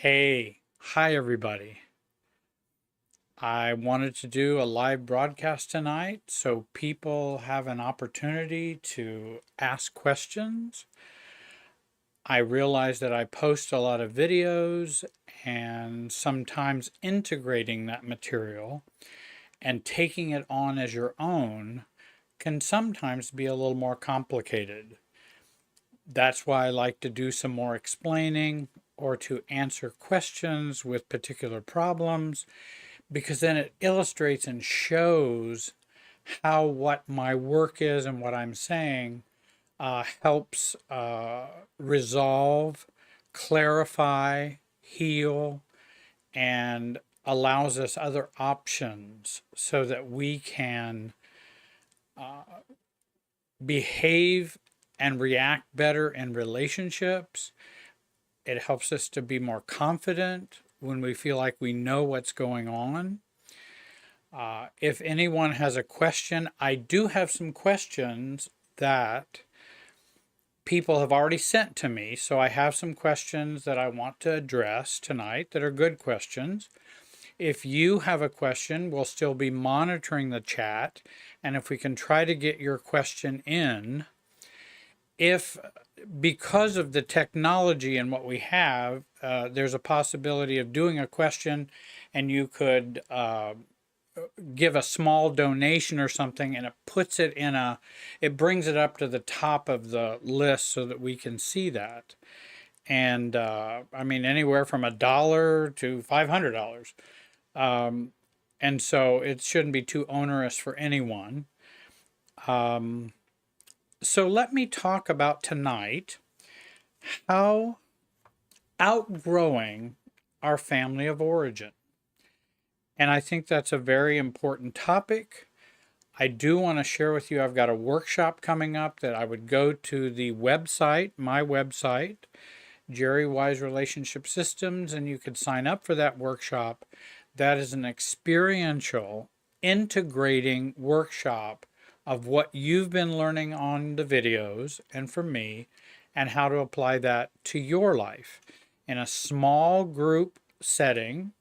Hi everybody. I wanted to do a live broadcast tonight so people have an opportunity to ask questions. I realize that I post a lot of videos and sometimes integrating that material and taking it on as your own can sometimes be a little more complicated. That's why I like to do some more explaining or to answer questions with particular problems, because then it illustrates and shows how what my work is and what I'm saying helps resolve, clarify, heal, and allows us other options so that we can behave and react better in relationships. It helps us to be more confident when we feel like we know what's going on. If anyone has a question, I do have some questions that people have already sent to me. So I have some questions that I want to address tonight that are good questions. If you have a question, we'll still be monitoring the chat. And if we can try to get your question in, if because of the technology and what we have, there's a possibility of doing a question and you could give a small donation or something, and it puts it in it brings it up to the top of the list so that we can see that. And I mean, anywhere from $1 to $500. And so it shouldn't be too onerous for anyone. So let me talk about tonight how outgrowing our family of origin. And I think that's a very important topic. I do want to share with you, I've got a workshop coming up that I would go to the website, my website, Jerry Wise Relationship Systems, and you could sign up for that workshop. That is an experiential, integrating workshop of what you've been learning on the videos and from me, and how to apply that to your life in a small group setting.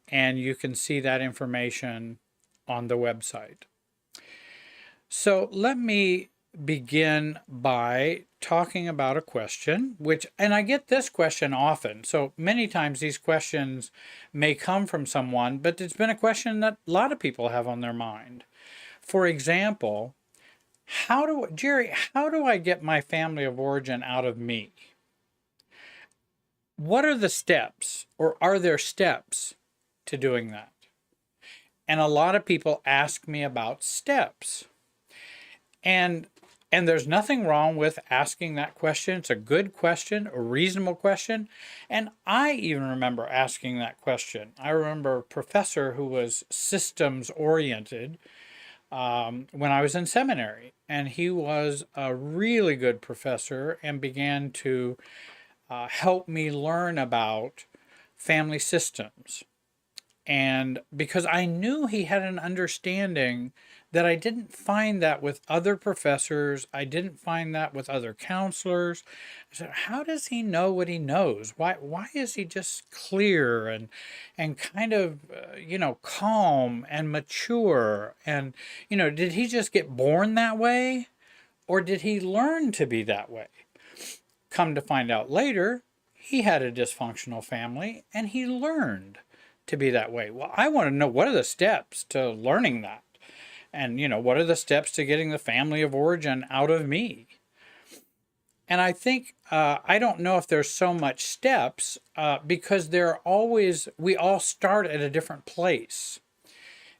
And you can see that information on the website. So let me begin by talking about a question, and I get this question often. So many times these questions may come from someone, but it's been a question that a lot of people have on their mind. For example, Jerry, how do I get my family of origin out of me? What are the steps, or are there steps to doing that? And a lot of people ask me about steps. And there's nothing wrong with asking that question. It's a good question, a reasonable question. And I even remember asking that question. I remember a professor who was systems oriented when I was in seminary. And he was a really good professor and began to help me learn about family systems. And because I knew he had an understanding that I didn't find that with other professors, I didn't find that with other counselors. I said, how does he know what he knows? Why is he just clear and kind of, calm and mature? And, did he just get born that way? Or did he learn to be that way? Come to find out later, he had a dysfunctional family and he learned to be that way. Well, I want to know, what are the steps to learning that? And, what are the steps to getting the family of origin out of me? And I think, I don't know if there's so much steps because we all start at a different place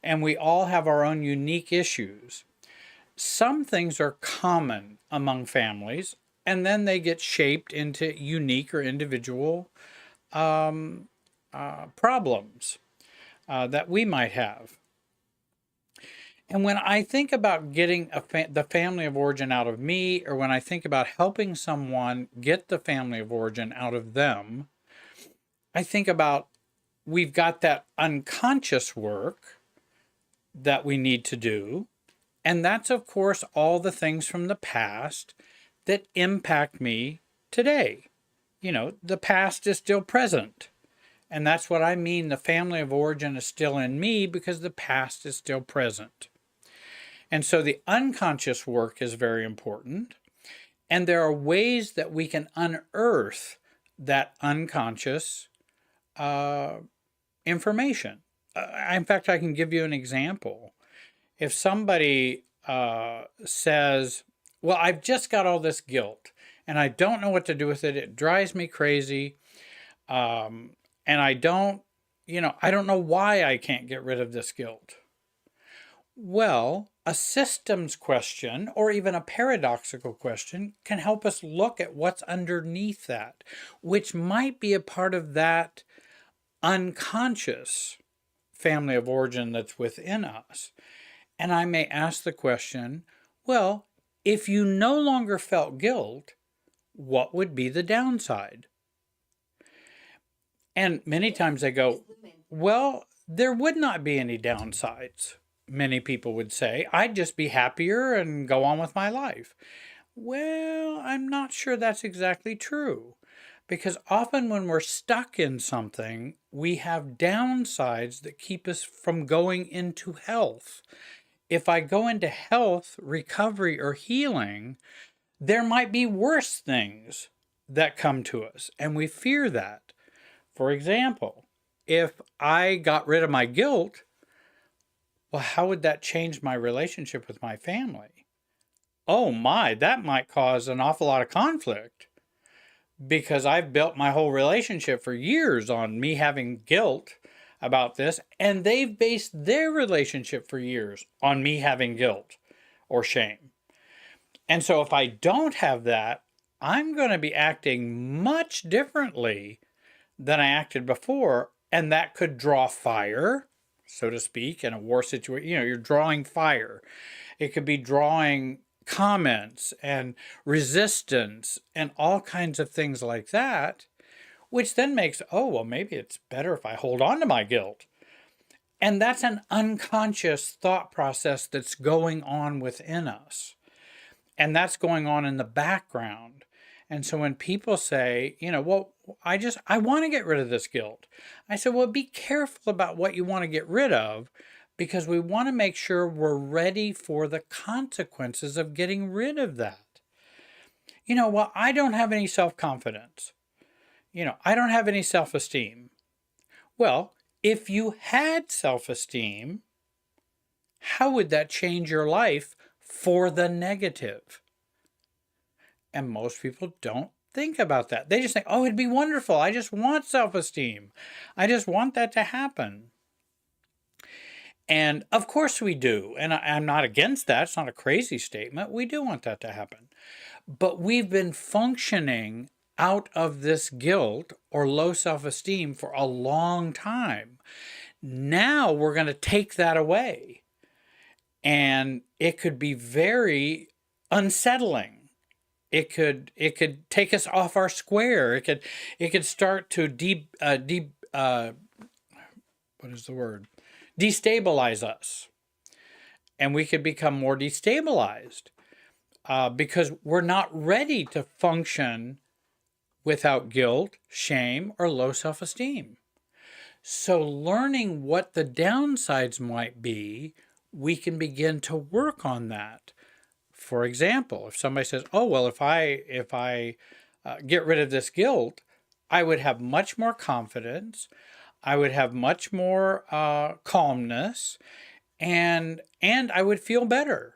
and we all have our own unique issues. Some things are common among families and then they get shaped into unique or individual problems that we might have. And when I think about getting the family of origin out of me, or when I think about helping someone get the family of origin out of them, I think about we've got that unconscious work that we need to do. And that's, of course, all the things from the past that impact me today. The past is still present. And that's what I mean. The family of origin is still in me because the past is still present. And so the unconscious work is very important. And there are ways that we can unearth that unconscious information. In fact, I can give you an example. If somebody says, well, I've just got all this guilt and I don't know what to do with it. It drives me crazy. And I don't know why I can't get rid of this guilt. Well, a systems question or even a paradoxical question can help us look at what's underneath that, which might be a part of that unconscious family of origin that's within us. And I may ask the question, well, if you no longer felt guilt, what would be the downside? And many times they go, well, there would not be any downsides. Many people would say, I'd just be happier and go on with my life. Well, I'm not sure that's exactly true. Because often when we're stuck in something, we have downsides that keep us from going into health. If I go into health, recovery, or healing, there might be worse things that come to us, and we fear that. For example, if I got rid of my guilt, well, how would that change my relationship with my family? Oh my, that might cause an awful lot of conflict because I've built my whole relationship for years on me having guilt about this, and they've based their relationship for years on me having guilt or shame. And so if I don't have that, I'm going to be acting much differently than I acted before, and that could draw fire, so to speak, in a war situation. You're drawing fire. It could be drawing comments and resistance and all kinds of things like that, which then makes, oh, well, maybe it's better if I hold on to my guilt. And that's an unconscious thought process that's going on within us. And that's going on in the background. And so when people say, well, I want to get rid of this guilt. I said, well, be careful about what you want to get rid of, because we want to make sure we're ready for the consequences of getting rid of that. Well, I don't have any self-confidence. I don't have any self-esteem. Well, if you had self-esteem, how would that change your life for the negative? And most people don't think about that. They just think, oh, it'd be wonderful. I just want self-esteem. I just want that to happen. And of course we do. And I'm not against that. It's not a crazy statement. We do want that to happen. But we've been functioning out of this guilt or low self-esteem for a long time. Now we're going to take that away. And it could be very unsettling. It could take us off our square. It could start to destabilize us, and we could become more destabilized because we're not ready to function without guilt, shame, or low self-esteem. So learning what the downsides might be, we can begin to work on that. For example, if somebody says, oh, well, if I get rid of this guilt, I would have much more confidence, I would have much more calmness, and I would feel better.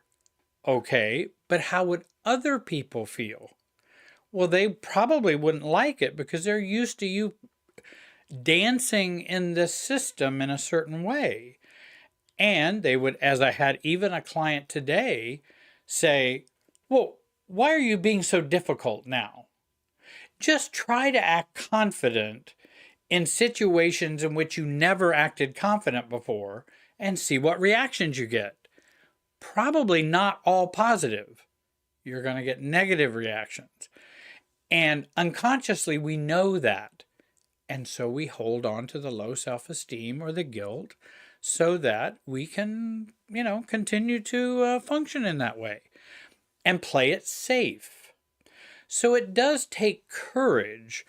Okay, but how would other people feel? Well, they probably wouldn't like it because they're used to you dancing in this system in a certain way. And they would, as I had even a client today, say, well, why are you being so difficult now? Just try to act confident in situations in which you never acted confident before and see what reactions you get. Probably not all positive. You're going to get negative reactions. And unconsciously, we know that. And so we hold on to the low self-esteem or the guilt so that we can, continue to function in that way and play it safe. So it does take courage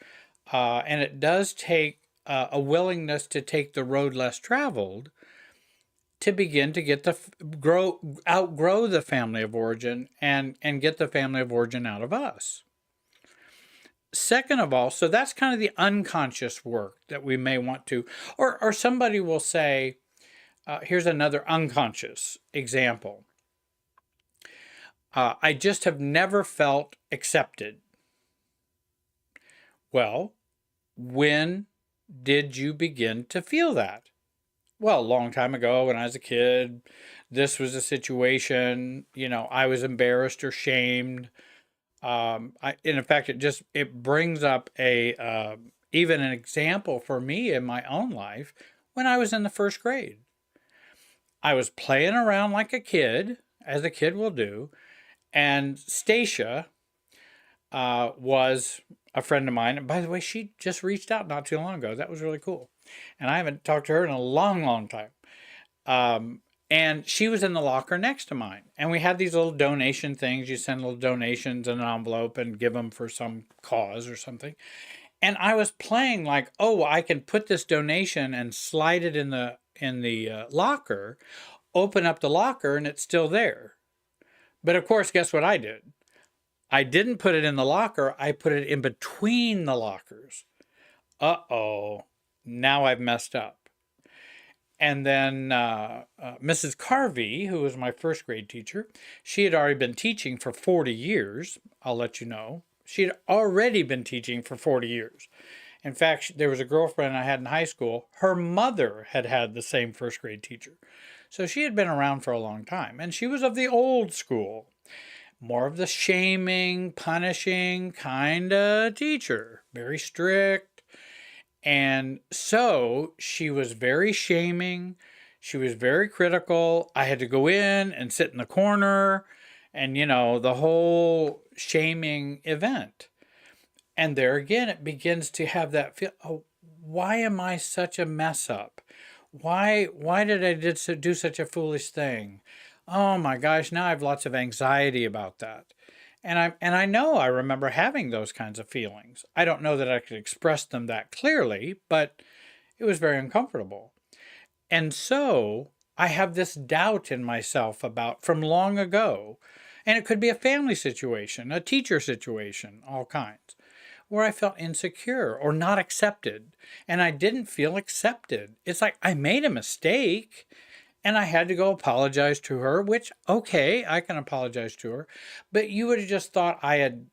and it does take a willingness to take the road less traveled to begin to get the outgrow the family of origin and get the family of origin out of us. Second of all, so that's kind of the unconscious work that we may want to, or somebody will say, here's another unconscious example. I just have never felt accepted. Well, when did you begin to feel that? Well, a long time ago when I was a kid, this was a situation, I was embarrassed or shamed. In fact, it brings up even an example for me in my own life when I was in the first grade. I was playing around like a kid, as a kid will do, and Stacia was a friend of mine. And by the way, she just reached out not too long ago. That was really cool. And I haven't talked to her in a long, long time. And she was in the locker next to mine. And we had these little donation things. You send little donations in an envelope and give them for some cause or something. And I was playing like, oh, I can put this donation and slide it in the locker, open up the locker, and it's still there. But of course, guess what I did? I didn't put it in the locker. I put it in between the lockers. Uh-oh, now I've messed up. And then Mrs. Carvey, who was my first grade teacher, she had already been teaching for 40 years. I'll let you know. She had already been teaching for 40 years. In fact, there was a girlfriend I had in high school. Her mother had had the same first grade teacher. So she had been around for a long time. And she was of the old school. More of the shaming, punishing kind of teacher. Very strict. And so she was very shaming. She was very critical. I had to go in and sit in the corner and, the whole shaming event. And there again, it begins to have that feel, oh, why am I such a mess up? Why did I do such a foolish thing? Oh my gosh, now I have lots of anxiety about that. And I remember having those kinds of feelings. I don't know that I could express them that clearly, but it was very uncomfortable. And so I have this doubt in myself from long ago. And it could be a family situation, a teacher situation, all kinds, where I felt insecure or not accepted. And I didn't feel accepted. It's like I made a mistake. And I had to go apologize to her, which, okay, I can apologize to her. But you would have just thought I had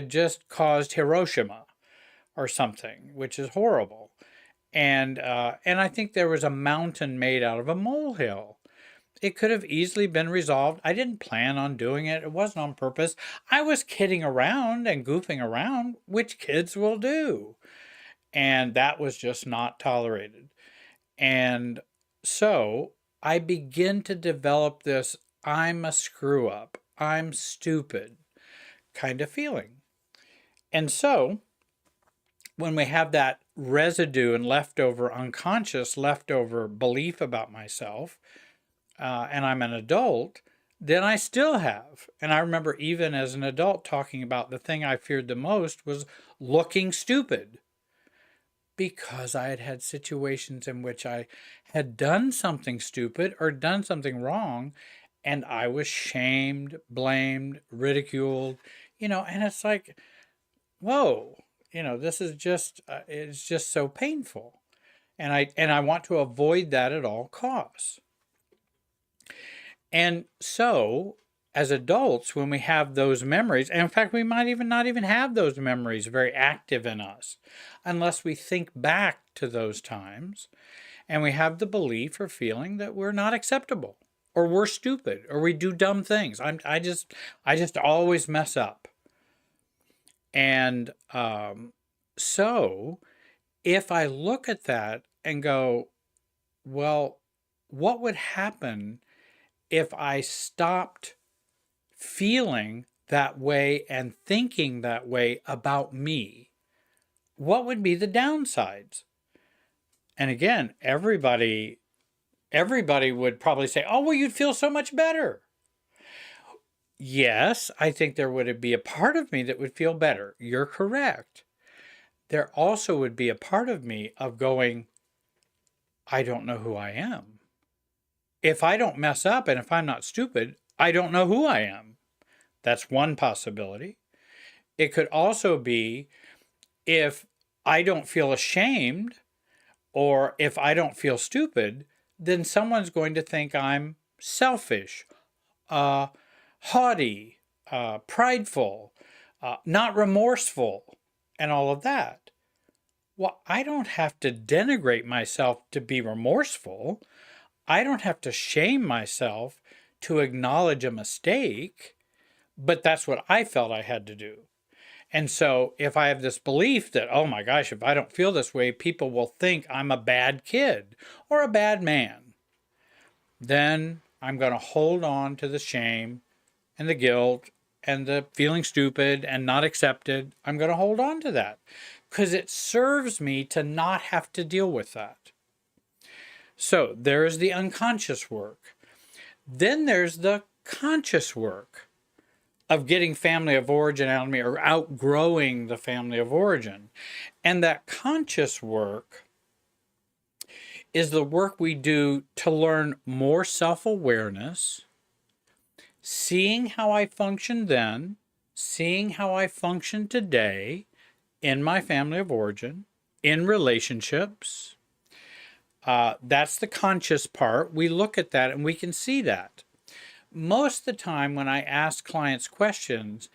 just caused Hiroshima or something, which is horrible. And I think there was a mountain made out of a molehill. It could have easily been resolved. I didn't plan on doing it. It wasn't on purpose. I was kidding around and goofing around, which kids will do. And that was just not tolerated. And so I begin to develop this I'm a screw up, I'm stupid kind of feeling. And so when we have that residue and leftover unconscious, leftover belief about myself, and I'm an adult, then I still have. And I remember even as an adult talking about the thing I feared the most was looking stupid. Because I had had situations in which I had done something stupid or done something wrong, and I was shamed, blamed, ridiculed, and it's like, whoa, this is just, it's just so painful. And I want to avoid that at all costs. And so as adults, when we have those memories, and in fact, we might even not even have those memories very active in us unless we think back to those times and we have the belief or feeling that we're not acceptable or we're stupid or we do dumb things. I just always mess up. And so if I look at that and go, well, what would happen if I stopped feeling that way and thinking that way about me? What would be the downsides? And again, everybody would probably say, oh, well, you'd feel so much better. Yes, I think there would be a part of me that would feel better. You're correct. there also would be a part of me of going, I don't know who I am. If I don't mess up and if I'm not stupid, I don't know who I am. That's one possibility. It could also be if I don't feel ashamed or if I don't feel stupid, then someone's going to think I'm selfish, haughty, prideful, not remorseful, and all of that. Well, I don't have to denigrate myself to be remorseful. I don't have to shame myself to acknowledge a mistake, but that's what I felt I had to do. And so if I have this belief that, oh my gosh, if I don't feel this way, people will think I'm a bad kid or a bad man, then I'm going to hold on to the shame and the guilt and the feeling stupid and not accepted. I'm going to hold on to that because it serves me to not have to deal with that. So there's the unconscious work. Then there's the conscious work of getting family of origin out of me or outgrowing the family of origin. And that conscious work is the work we do to learn more self-awareness, seeing how I functioned then, seeing how I function today in my family of origin, in relationships. That's the conscious part. We look at that and we can see that. Most of the time when I ask clients questions,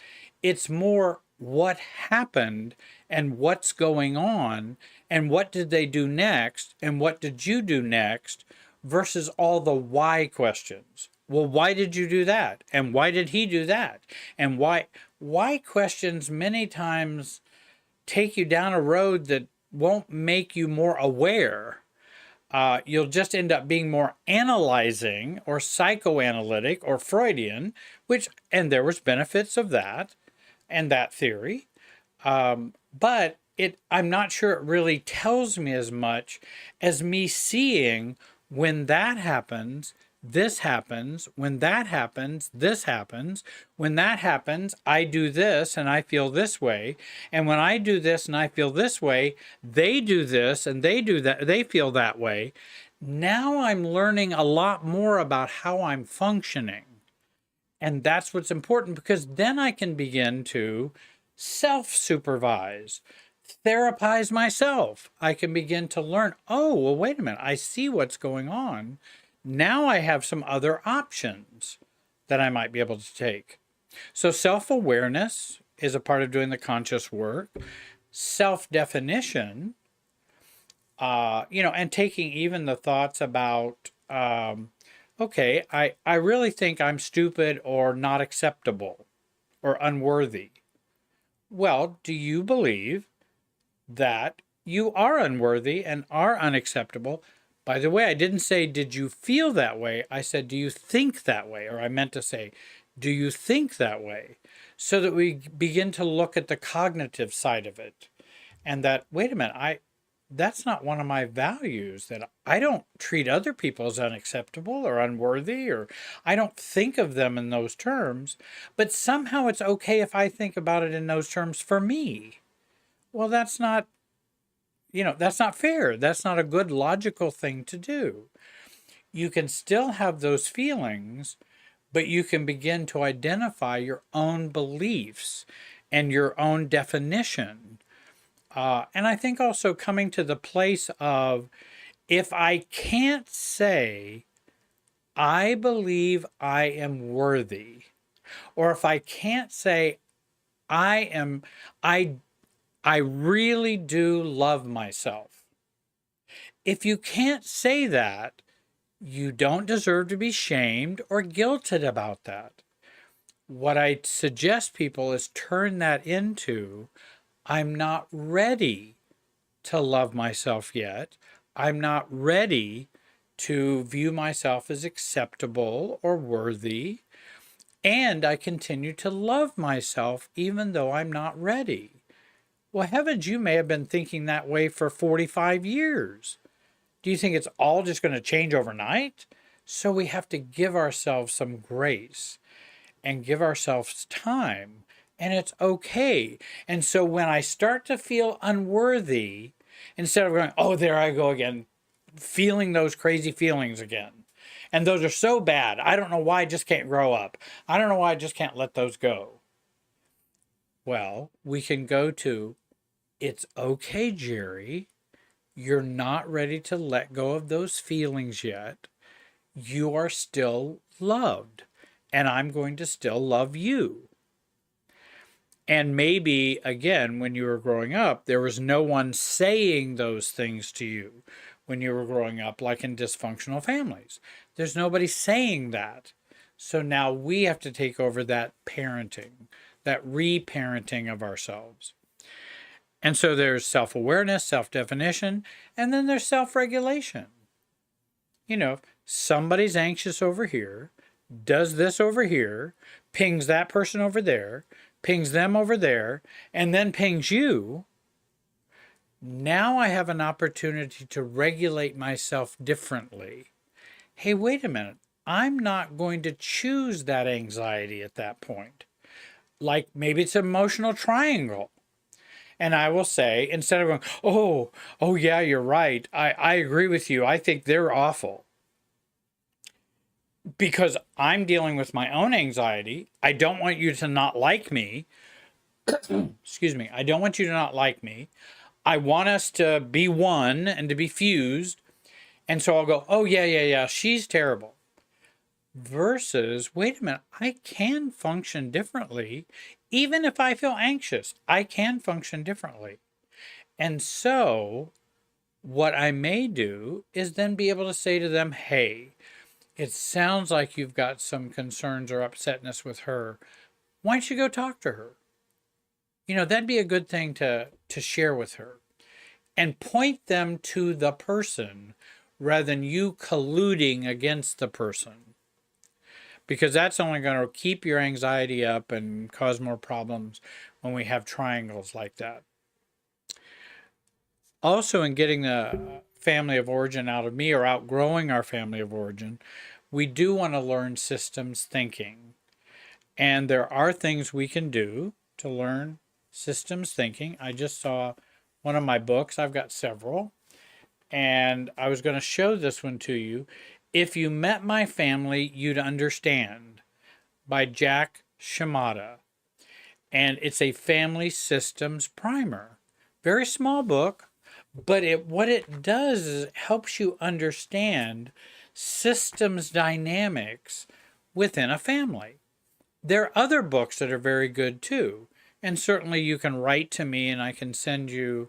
it's more what happened and what's going on and what did they do next and what did you do next versus all the why questions. Well, why did you do that? And why did he do that? And why questions many times take you down a road that won't make you more aware. You'll just end up being more analyzing or psychoanalytic or Freudian, and there was benefits of that and that theory. But I'm not sure it really tells me as much as me seeing when that happens, this happens, when that happens, this happens, when that happens, I do this and I feel this way, and when I do this and I feel this way, they do this and they do that, they feel that way. Now I'm learning a lot more about how I'm functioning. And that's what's important because then I can begin to self-supervise, therapize myself. I can begin to learn, oh, well, wait a minute, I see what's going on. Now I have some other options that I might be able to take. So self-awareness is a part of doing the conscious work. Self-definition, and taking even the thoughts about, okay, I really think I'm stupid or not acceptable or unworthy. Well, do you believe that you are unworthy and are unacceptable? By the way, I didn't say, did you feel that way? I said, do you think that way? Or I meant to say, do you think that way? So that we begin to look at the cognitive side of it. And that, wait a minute, that's not one of my values, that I don't treat other people as unacceptable or unworthy, or I don't think of them in those terms, but somehow it's okay if I think about it in those terms for me. Well, that's not fair. That's not a good logical thing to do. You can still have those feelings, but you can begin to identify your own beliefs and your own definition. And I think also coming to the place of, if I can't say, I believe I am worthy, or if I can't say, I really do love myself. If you can't say that, you don't deserve to be shamed or guilted about that. What I suggest people is turn that into, I'm not ready to love myself yet. I'm not ready to view myself as acceptable or worthy. And I continue to love myself even though I'm not ready. Well, heavens, you may have been thinking that way for 45 years. Do you think it's all just going to change overnight? So we have to give ourselves some grace and give ourselves time and it's okay. And so when I start to feel unworthy, instead of going, oh, there I go again, feeling those crazy feelings again. And those are so bad. I don't know why I just can't grow up. I don't know why I just can't let those go. Well, we can go to, it's okay, Jerry. You're not ready to let go of those feelings yet. You are still loved, and I'm going to still love you. And maybe, again, when you were growing up, there was no one saying those things to you when you were growing up, like in dysfunctional families. There's nobody saying that. So now we have to take over that parenting, that reparenting of ourselves. And so there's self-awareness, self-definition, and then there's self-regulation. You know, somebody's anxious over here, does this over here, pings that person over there, pings them over there, and then pings you. Now I have an opportunity to regulate myself differently. Hey, wait a minute. I'm not going to choose that anxiety at that point. Like maybe it's an emotional triangle. And I will say, instead of going, oh yeah, you're right. I agree with you. I think they're awful. Because I'm dealing with my own anxiety. I don't want you to not like me. Excuse me. I don't want you to not like me. I want us to be one and to be fused. And so I'll go, oh yeah, she's terrible. Versus, wait a minute, I can function differently. Even if I feel anxious, I can function differently. And so what I may do is then be able to say to them, hey, it sounds like you've got some concerns or upsetness with her. Why don't you go talk to her? You know, that'd be a good thing to share with her. And point them to the person rather than you colluding against the person. Because that's only going to keep your anxiety up and cause more problems when we have triangles like that. Also, in getting the family of origin out of me or outgrowing our family of origin, we do want to learn systems thinking. And there are things we can do to learn systems thinking. I just saw one of my books. I've got several. And I was going to show this one to you. If You Met My Family, You'd Understand, by Jack Shimada. And it's a family systems primer. Very small book, but what it does is it helps you understand systems dynamics within a family. There are other books that are very good too. And certainly you can write to me and I can send you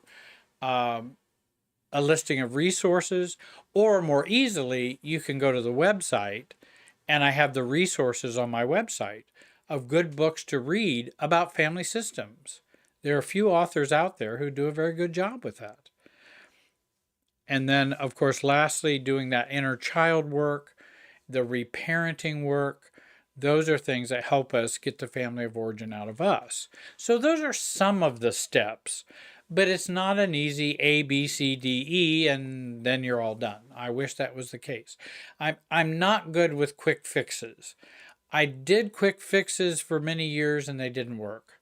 a listing of resources, or more easily, you can go to the website and I have the resources on my website of good books to read about family systems. There are a few authors out there who do a very good job with that. And then, of course, lastly, doing that inner child work, the reparenting work, those are things that help us get the family of origin out of us. So those are some of the steps. But it's not an easy A, B, C, D, E, and then you're all done. I wish that was the case. I'm not good with quick fixes. I did quick fixes for many years and they didn't work.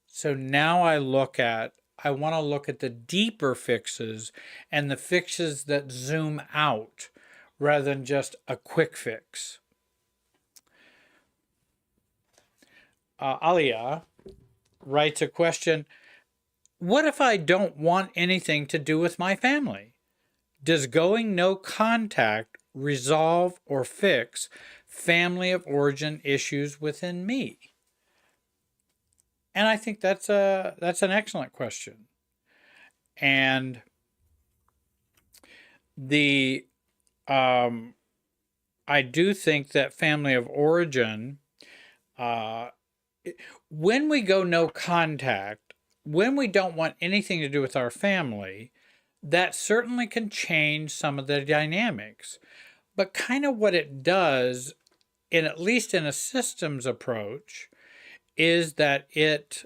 So now I want to look at the deeper fixes and the fixes that zoom out rather than just a quick fix. Alia writes a question. What if I don't want anything to do with my family? Does going no contact resolve or fix family of origin issues within me? And I think that's an excellent question. And I do think that family of origin, when we go no contact, when we don't want anything to do with our family, that certainly can change some of the dynamics. But kind of what it does, at least in a systems approach, is that it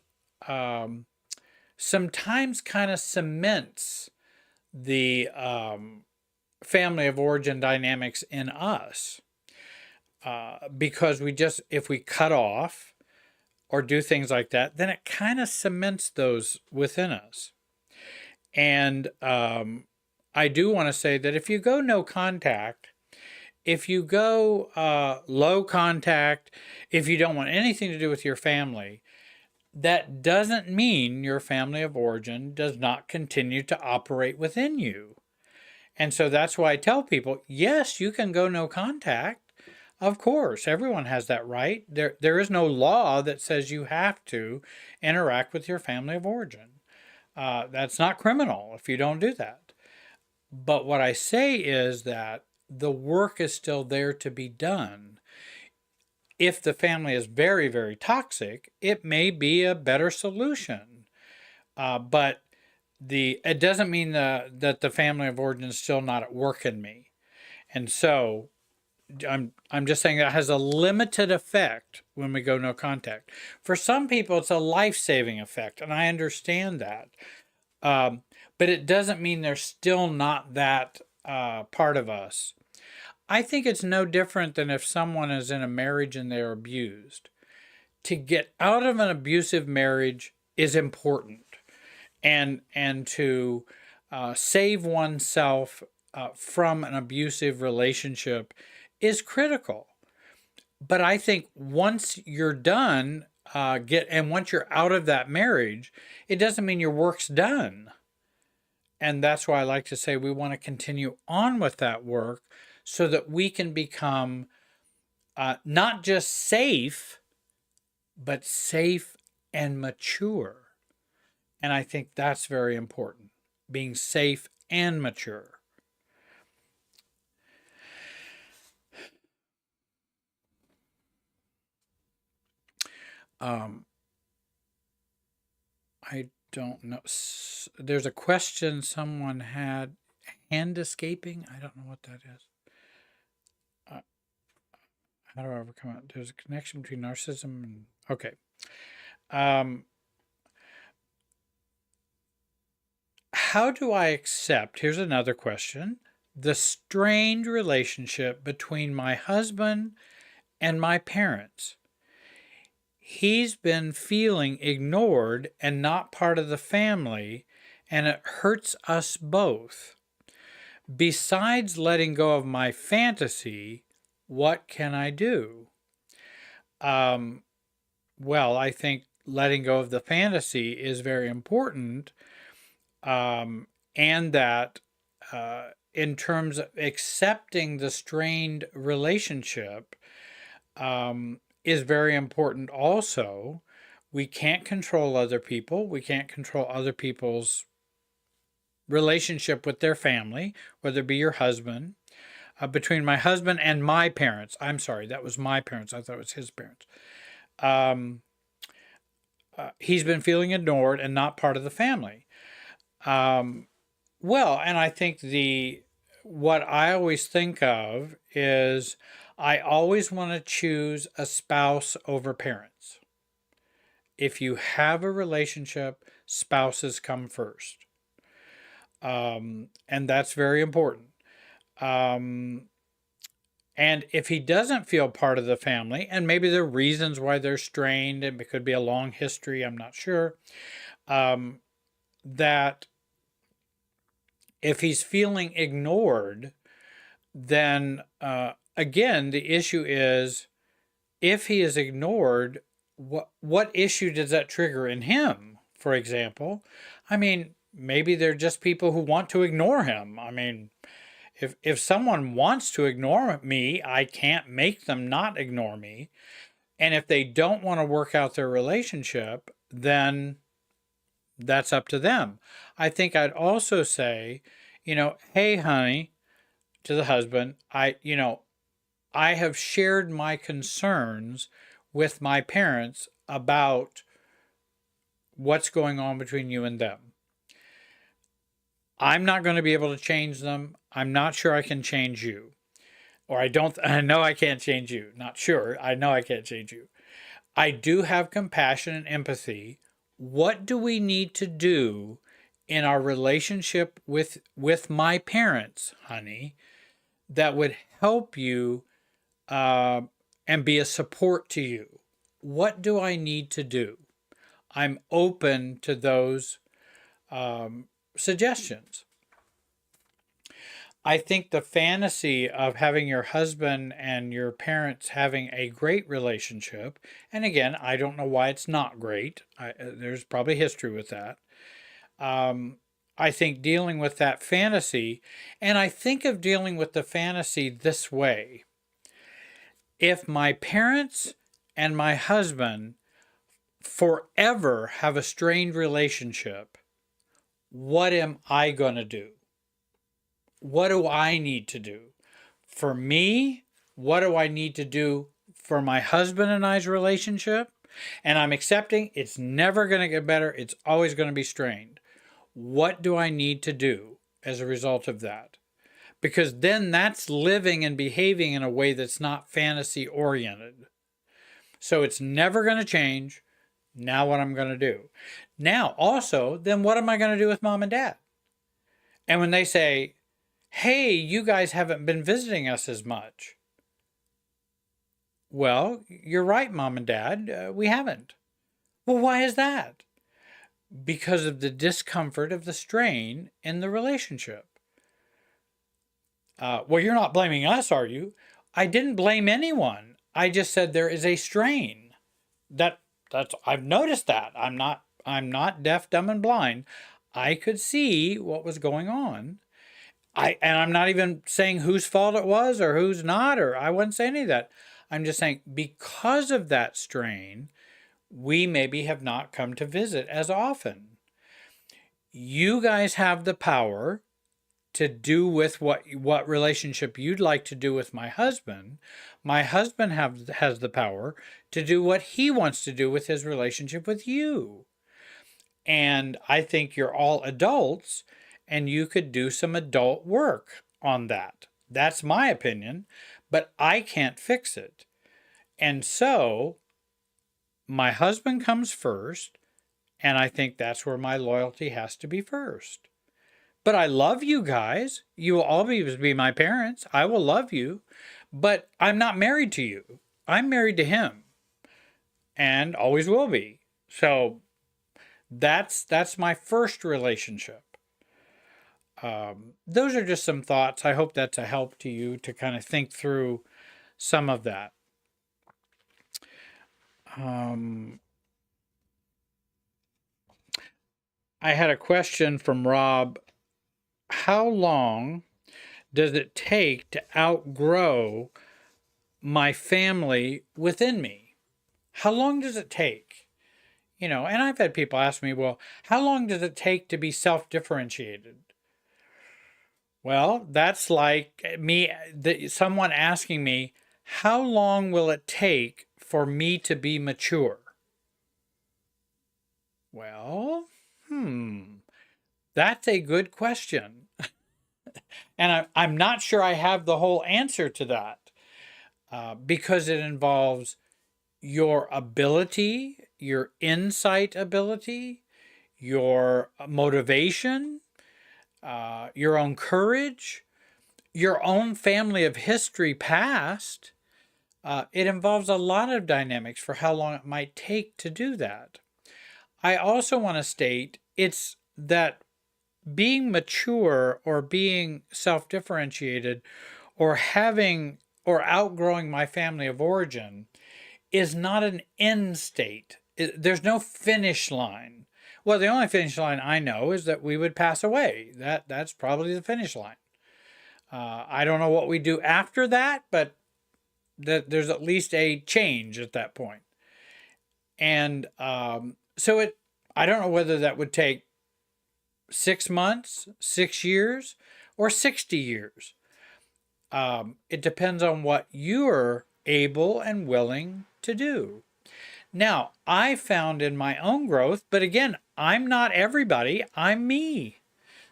sometimes kind of cements the family of origin dynamics in us. Because if we cut off or do things like that, then it kind of cements those within us. And I do want to say that if you go no contact, if you go low contact, if you don't want anything to do with your family, that doesn't mean your family of origin does not continue to operate within you. And so that's why I tell people, yes, you can go no contact. Of course, everyone has that right. There is no law that says you have to interact with your family of origin. That's not criminal if you don't do that. But what I say is that the work is still there to be done. If the family is very, very toxic, it may be a better solution. But it doesn't mean that the family of origin is still not at work in me. And so I'm just saying that has a limited effect when we go no contact. For some people, it's a life-saving effect, and I understand that. But it doesn't mean they're still not that part of us. I think it's no different than if someone is in a marriage and they're abused. To get out of an abusive marriage is important, and to save oneself from an abusive relationship is critical. But I think once you're done, once you're out of that marriage, it doesn't mean your work's done. And that's why I like to say we want to continue on with that work so that we can become not just safe, but safe and mature. And I think that's very important, being safe and mature. I don't know. There's a question someone had. Hand escaping? I don't know what that is. How do I overcome it? There's a connection between narcissism and... Okay. How do I accept, here's another question, the strained relationship between my husband and my parents? He's been feeling ignored and not part of the family, and it hurts us both. Besides letting go of my fantasy, what can I do? Well, I think letting go of the fantasy is very important, and that in terms of accepting the strained relationship is very important also. We can't control other people. We can't control other people's relationship with their family, whether it be your husband. Between my husband and my parents, I'm sorry, that was my parents. I thought it was his parents. He's been feeling ignored and not part of the family. Well, and I think what I always think of is I always want to choose a spouse over parents. If you have a relationship, spouses come first. And that's very important. And if he doesn't feel part of the family, and maybe there are reasons why they're strained, and it could be a long history, I'm not sure, that if he's feeling ignored, then again, the issue is, if he is ignored, what issue does that trigger in him, for example? I mean, maybe they're just people who want to ignore him. I mean, if someone wants to ignore me, I can't make them not ignore me. And if they don't want to work out their relationship, then that's up to them. I think I'd also say, hey, honey, to the husband, I have shared my concerns with my parents about what's going on between you and them. I'm not going to be able to change them. I'm not sure I can change you. Or I know I can't change you. Not sure. I know I can't change you. I do have compassion and empathy. What do we need to do in our relationship with my parents, honey, that would help you and be a support to you? what do I need to do? I'm open to those suggestions. I think the fantasy of having your husband and your parents having a great relationship, and again, I don't know why it's not great. There's probably history with that. Um, I think dealing with that fantasy, and I think of dealing with the fantasy this way. If my parents and my husband forever have a strained relationship, what am I going to do? What do I need to do? For me, what do I need to do for my husband and I's relationship? And I'm accepting it's never going to get better. It's always going to be strained. What do I need to do as a result of that? Because then that's living and behaving in a way that's not fantasy oriented. So it's never going to change. Now what I'm going to do. Now also, then what am I going to do with mom and dad? And when they say, hey, you guys haven't been visiting us as much. Well, you're right, mom and dad, we haven't. Well, why is that? Because of the discomfort of the strain in the relationship. Well, you're not blaming us, are you? I didn't blame anyone. I just said there is a strain. That's I've noticed that. I'm not deaf, dumb, and blind. I could see what was going on. And I'm not even saying whose fault it was or who's not, or I wouldn't say any of that. I'm just saying because of that strain, we maybe have not come to visit as often. You guys have the power to do with what relationship you'd like to do with my husband. My husband has the power to do what he wants to do with his relationship with you. And I think you're all adults and you could do some adult work on that. That's my opinion, but I can't fix it. And so my husband comes first, and I think that's where my loyalty has to be first. But I love you guys. You will always be my parents. I will love you, but I'm not married to you. I'm married to him and always will be. So that's my first relationship. Those are just some thoughts. I hope that's a help to you to kind of think through some of that. I had a question from Rob. How long does it take to outgrow my family within me? How long does it take? And I've had people ask me, well, how long does it take to be self-differentiated? Well, that's like someone asking me, how long will it take for me to be mature? Well, that's a good question. And I'm not sure I have the whole answer to that because it involves your ability, your insight ability, your motivation, your own courage, your own family of history past. It involves a lot of dynamics for how long it might take to do that. I also want to state it's that being mature or being self-differentiated or having or outgrowing my family of origin is not an end state. There's no finish line. Well, the only finish line I know is that we would pass away. That's probably the finish line. I don't know what we do after that, but there's at least a change at that point. And so I don't know whether that would take 6 months, 6 years, or 60 years. It depends on what you're able and willing to do. Now, I found in my own growth, but again, I'm not everybody, I'm me.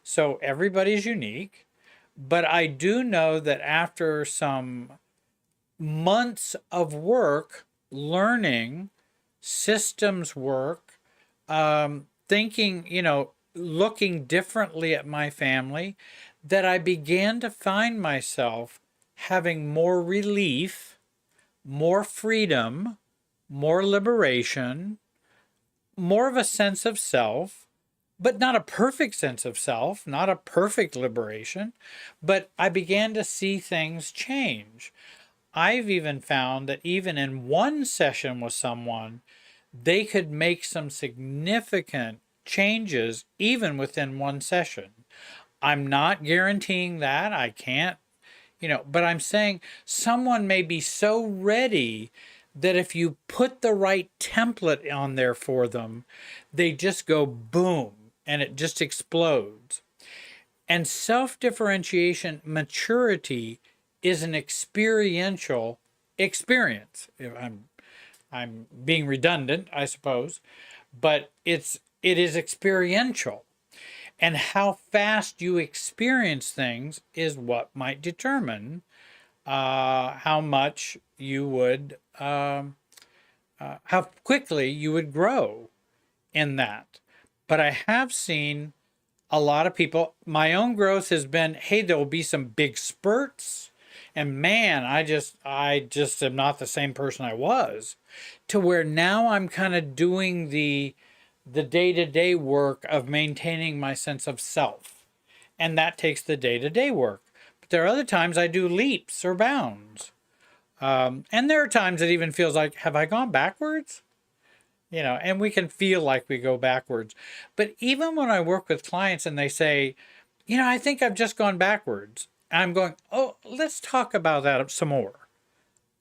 So everybody's unique. But I do know that after some months of work, learning, systems work, thinking, looking differently at my family, that I began to find myself having more relief, more freedom, more liberation, more of a sense of self, but not a perfect sense of self, not a perfect liberation. But I began to see things change. I've even found that even in one session with someone, they could make some significant changes even within one session. I'm not guaranteeing that. I can't, but I'm saying someone may be so ready that if you put the right template on there for them, they just go boom and it just explodes. And self-differentiation maturity is an experiential experience. I'm being redundant, I suppose, but it is experiential. And how fast you experience things is what might determine how much you would, how quickly you would grow in that. But I have seen a lot of people, my own growth has been, hey, there will be some big spurts. And man, I just am not the same person I was, to where now I'm kind of doing the day-to-day work of maintaining my sense of self. And that takes the day-to-day work. But there are other times I do leaps or bounds. And there are times it even feels like, have I gone backwards? And we can feel like we go backwards. But even when I work with clients and they say, I think I've just gone backwards, I'm going, oh, let's talk about that some more.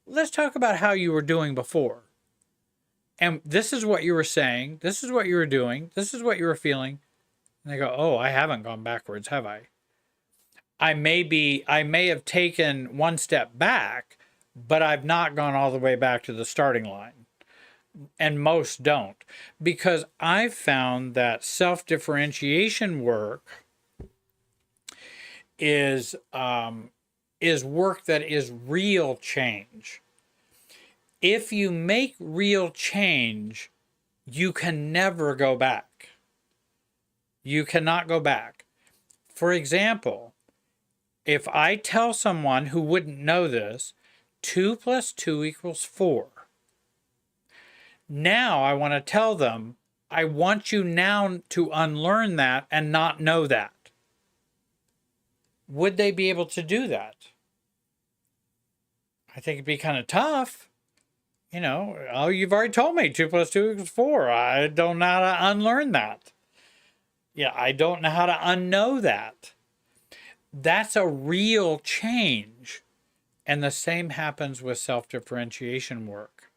Let's talk about how you were doing before. And this is what you were saying. This is what you were doing. This is what you were feeling. And they go, oh, I haven't gone backwards, have I? I may have taken one step back, but I've not gone all the way back to the starting line. And most don't, because I've found that self-differentiation work is work that is real change. If you make real change, you can never go back. You cannot go back. For example, if I tell someone who wouldn't know this, 2 + 2 = 4. Now I want to tell them, I want you now to unlearn that and not know that. Would they be able to do that? I think it'd be kind of tough. Oh, you've already told me 2 + 2 = 4. I don't know how to unlearn that. Yeah, I don't know how to unknow that. That's a real change. And the same happens with self-differentiation work.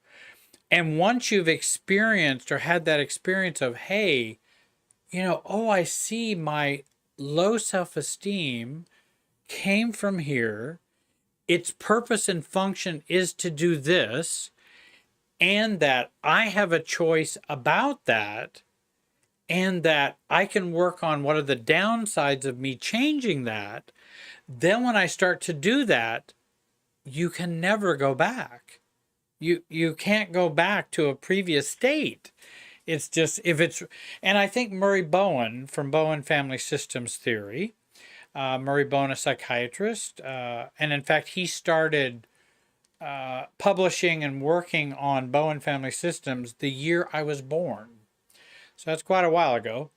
And once you've experienced or had that experience of, hey, oh, I see my low self-esteem came from here. Its purpose and function is to do this, and that I have a choice about that, and that I can work on what are the downsides of me changing that. Then when I start to do that, you can never go back. You can't go back to a previous state. It's just, and I think Murray Bowen from Bowen Family Systems Theory, Murray Bowen, a psychiatrist, and in fact, he started publishing and working on Bowen Family Systems the year I was born. So that's quite a while ago.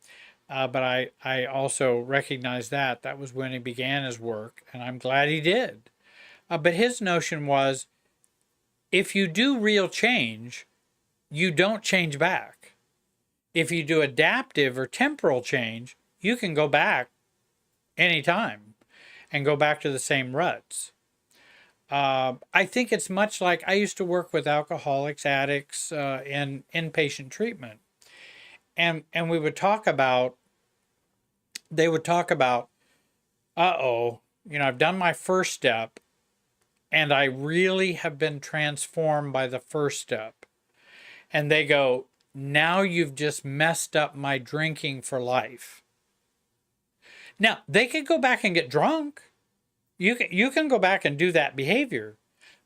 But I also recognize that was when he began his work, and I'm glad he did. But his notion was, if you do real change, you don't change back. If you do adaptive or temporal change, you can go back anytime and go back to the same ruts. I think it's much like I used to work with alcoholics, addicts in inpatient treatment. And we would talk about, they would talk about, I've done my first step and I really have been transformed by the first step. And they go, now you've just messed up my drinking for life. Now, they could go back and get drunk. You can go back and do that behavior,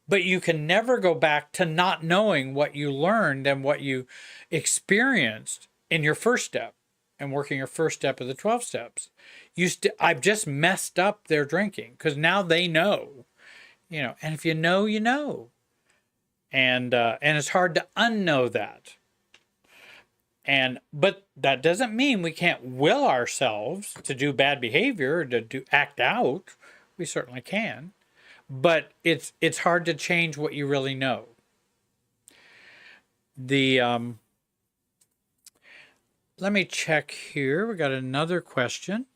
but you can never go back to not knowing what you learned and what you experienced in your first step and working your first step of the 12 steps. I've just messed up their drinking because now they know, and if you know, you know. And it's hard to unknow that. But that doesn't mean we can't will ourselves to do bad behavior or to act out. We certainly can. But it's hard to change what you really know. Let me check here. We got another question.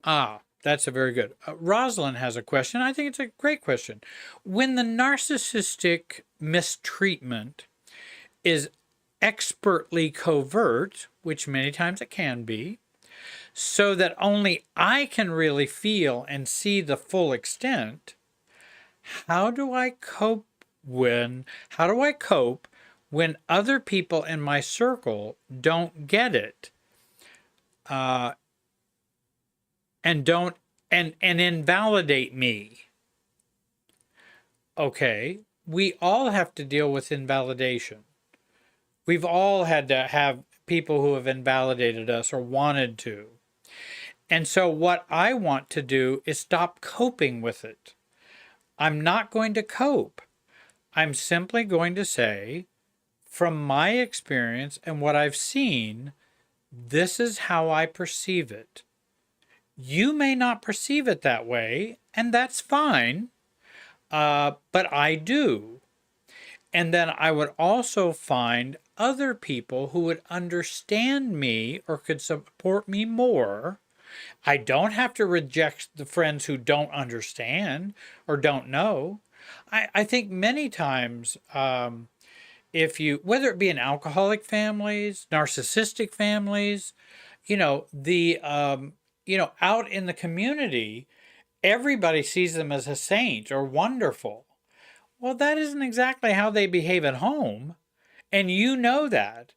That's a very good. Rosalind has a question. I think it's a great question. When the narcissistic mistreatment is expertly covert, which many times it can be, so that only I can really feel and see the full extent, how do I cope when other people in my circle don't get it? And invalidate me. Okay, we all have to deal with invalidation. We've all had to have people who have invalidated us or wanted to. And so what I want to do is stop coping with it. I'm not going to cope. I'm simply going to say, from my experience and what I've seen, this is how I perceive it. You may not perceive it that way, and that's fine, but I do. And then I would also find other people who would understand me or could support me more. I don't have to reject the friends who don't understand or don't know. I think many times, if you, whether it be in alcoholic families, narcissistic families, out in the community, everybody sees them as a saint or wonderful. Well, that isn't exactly how they behave at home. And you know that.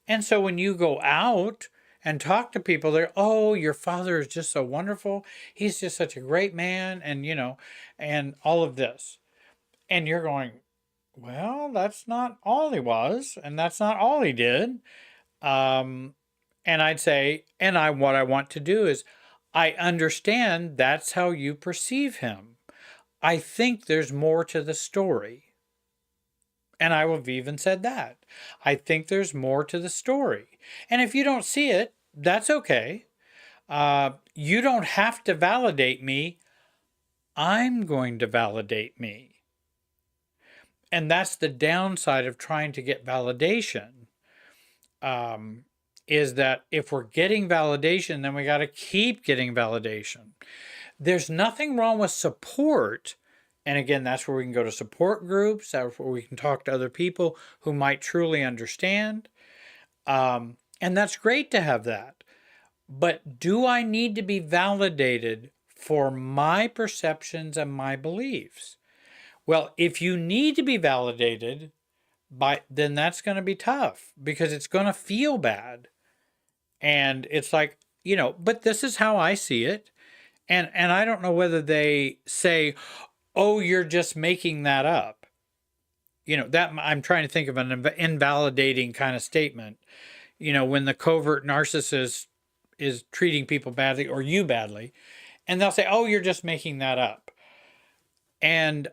And so when you go out and talk to people, they're, oh, your father is just so wonderful. He's just such a great man. And, and all of this. And you're going, well, that's not all he was. And that's not all he did. And I'd say, what I want to do is, I understand that's how you perceive him. I think there's more to the story. And I have even said that. I think there's more to the story. And if you don't see it, that's okay. You don't have to validate me. I'm going to validate me. And that's the downside of trying to get validation. Is that if we're getting validation, then we got to keep getting validation. There's nothing wrong with support. And again, that's where we can go to support groups. That's where we can talk to other people who might truly understand. And that's great to have that. But do I need to be validated for my perceptions and my beliefs? Well, if you need to be validated, then that's going to be tough because it's going to feel bad. And it's like, but this is how I see it. And I don't know whether they say, oh, you're just making that up. That I'm trying to think of an invalidating kind of statement. When the covert narcissist is treating people badly or you badly, and they'll say, oh, you're just making that up. And,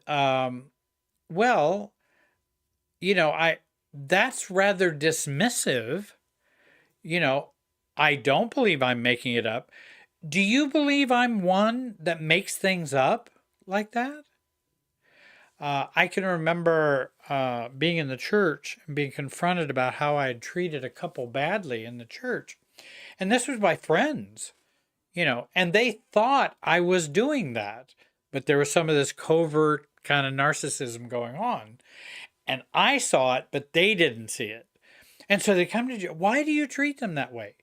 that's rather dismissive. I don't believe I'm making it up. Do you believe I'm one that makes things up like that? I can remember being in the church and being confronted about how I had treated a couple badly in the church. And this was by friends, and they thought I was doing that. But there was some of this covert kind of narcissism going on. And I saw it, but they didn't see it. And so they come to you, why do you treat them that way?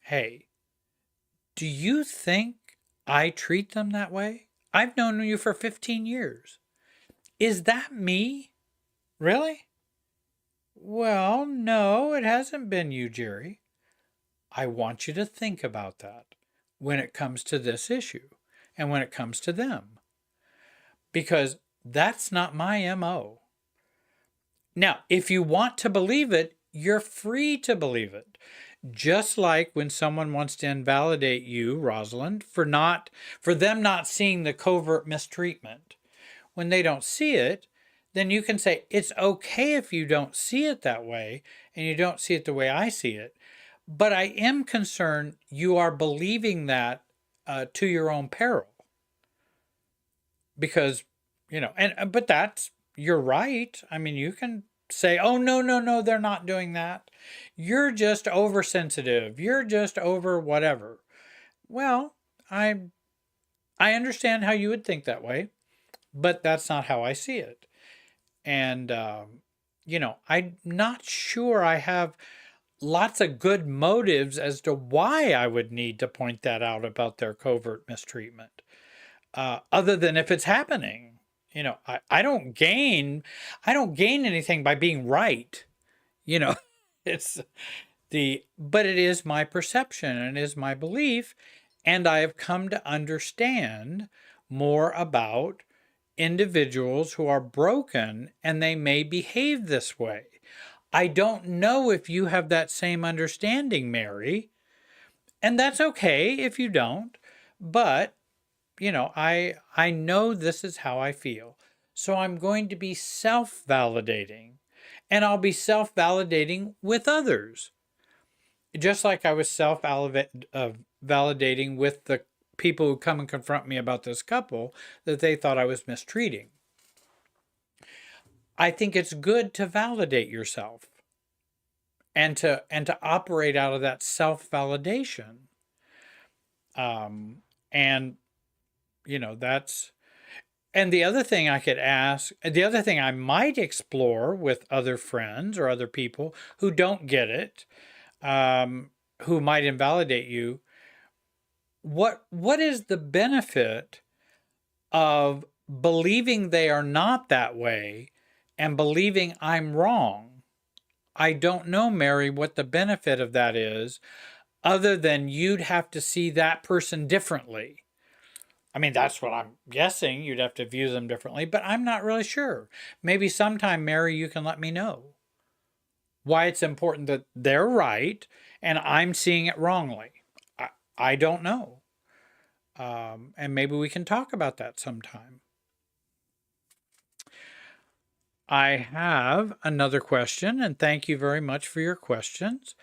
Hey, do you think I treat them that way? I've known you for 15 years. Is that me? Really? Well, no, it hasn't been you, Jerry. I want you to think about that when it comes to this issue and when it comes to them. Because that's not my MO. Now, if you want to believe it, you're free to believe it. Just like when someone wants to invalidate you, Rosalind, for them not seeing the covert mistreatment. When they don't see it, then you can say, it's okay if you don't see it that way and you don't see it the way I see it. But I am concerned you are believing that to your own peril. Because, but you're right. I mean, you can say, oh, no, no, no, they're not doing that. You're just oversensitive. You're just over whatever. Well, I I understand how you would think that way, but that's not how I see it. And I'm not sure I have lots of good motives as to why I would need to point that out about their covert mistreatment, other than if it's happening. I don't gain anything by being right. You know, it's but it is my perception and it is my belief. And I have come to understand more about individuals who are broken and they may behave this way. I don't know if you have that same understanding, Mary, and that's okay if you don't, but I know this is how I feel. So I'm going to be self-validating, and I'll be self-validating with others. Just like I was self-validating with the people who come and confront me about this couple that they thought I was mistreating. I think it's good to validate yourself and to operate out of that self-validation. And that's, and the other thing I might explore with other friends or other people who don't get it, who might invalidate you, what is the benefit of believing they are not that way and believing I'm wrong? I don't know, Mary, what the benefit of that is, other than you'd have to see that person differently. I mean, that's what I'm guessing. You'd have to view them differently, but I'm not really sure. Maybe sometime, Mary, you can let me know why it's important that they're right and I'm seeing it wrongly. I don't know. And maybe we can talk about that sometime. I have another question, and thank you very much for your questions.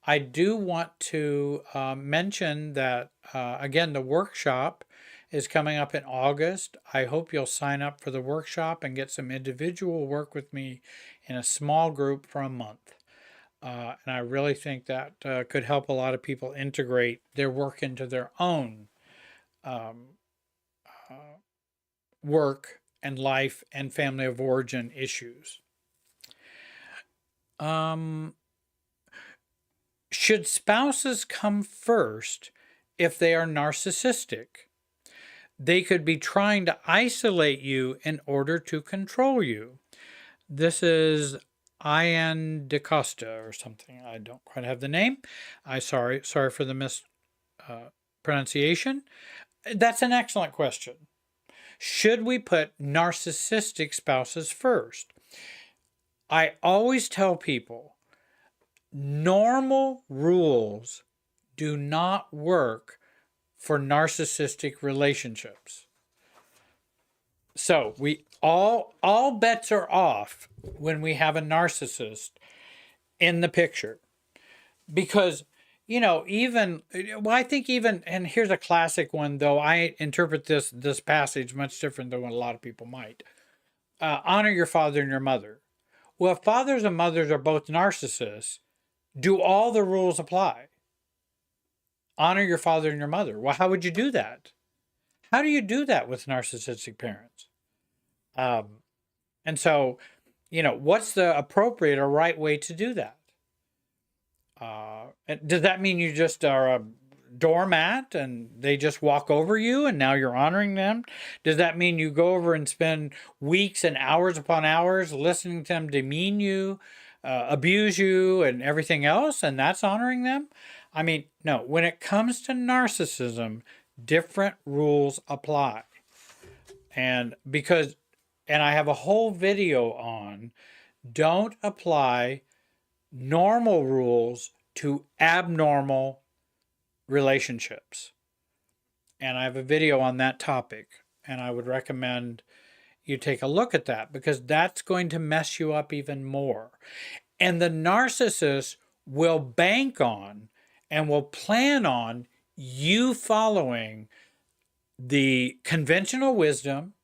I do want to mention that, again, the workshop is coming up in August. I hope you'll sign up for the workshop and get some individual work with me in a small group for a month. And I really think that could help a lot of people integrate their work into their own work and life and family of origin issues. Should spouses come first if they are narcissistic? They could be trying to isolate you in order to control you. This is Ian DeCosta or something. I don't quite have the name. Sorry for the mispronunciation. That's an excellent question. Should we put narcissistic spouses first? I always tell people, normal rules do not work for narcissistic relationships. So we all bets are off when we have a narcissist in the picture. Because, I think even, and here's a classic one, though I interpret this passage much different than what a lot of people might. Honor your father and your mother. Well, if fathers and mothers are both narcissists, do all the rules apply? Honor your father and your mother. Well, how would you do that? How do you do that with narcissistic parents? And so, what's the appropriate or right way to do that? Does that mean you just are a doormat and they just walk over you and now you're honoring them? Does that mean you go over and spend weeks and hours upon hours listening to them demean you, abuse you, and everything else, and that's honoring them? I mean, no. When it comes to narcissism, different rules apply. And I have a whole video on, don't apply normal rules to abnormal relationships. And I have a video on that topic, and I would recommend you take a look at that, because that's going to mess you up even more. And the narcissist will bank on and will plan on you following the conventional wisdom,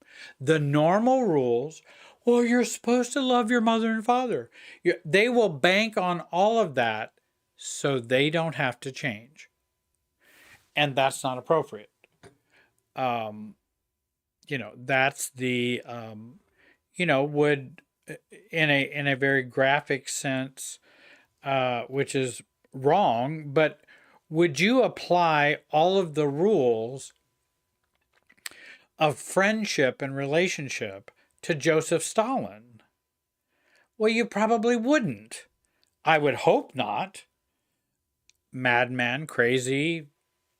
the normal rules. Well, you're supposed to love your mother and father. They will bank on all of that so they don't have to change. And that's not appropriate. That's the, would, in a very graphic sense, which is wrong, but would you apply all of the rules of friendship and relationship to Joseph Stalin? Well, you probably wouldn't. I would hope not. Madman, crazy,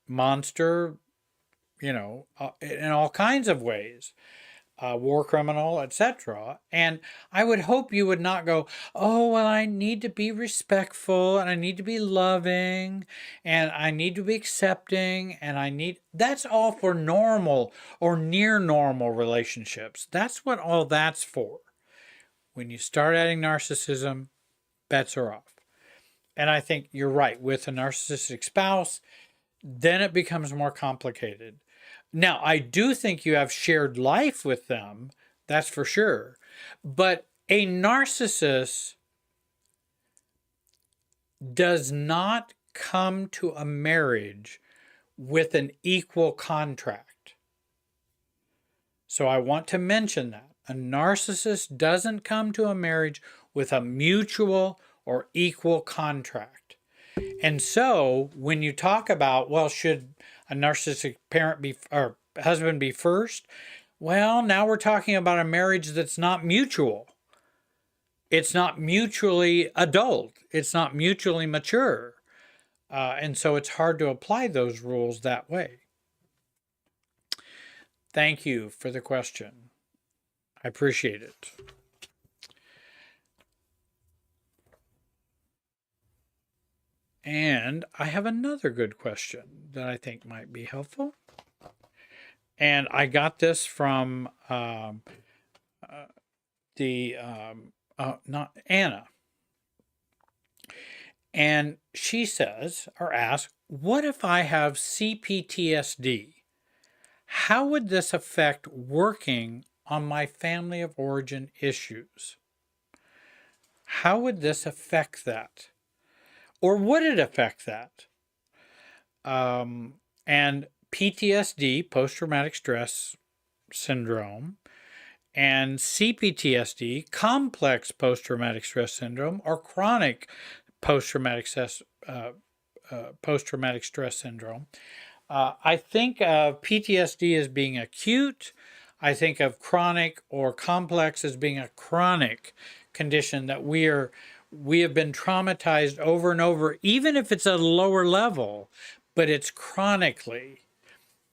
monster, in all kinds of ways. War criminal, etc. And I would hope you would not go, oh, well, I need to be respectful, and I need to be loving, and I need to be accepting, and that's all for normal or near normal relationships. That's what all that's for. When you start adding narcissism, bets are off. And I think you're right. With a narcissistic spouse, then it becomes more complicated. Now, I do think you have shared life with them, that's for sure. But a narcissist does not come to a marriage with an equal contract. So I want to mention that. A narcissist doesn't come to a marriage with a mutual or equal contract. And so when you talk about, well, should a narcissistic parent be, or husband be first? Well, now we're talking about a marriage that's not mutual. It's not mutually adult. It's not mutually mature. And so it's hard to apply those rules that way. Thank you for the question. I appreciate it. And I have another good question that I think might be helpful. And I got this from not Anna. And she says, or asks, what if I have CPTSD? How would this affect working on my family of origin issues? How would this affect that? Or would it affect that? And PTSD, post-traumatic stress syndrome, and CPTSD, complex post-traumatic stress syndrome, or chronic post-traumatic stress syndrome. I think of PTSD as being acute. I think of chronic or complex as being a chronic condition that we have been traumatized over and over, even if it's a lower level, but it's chronically.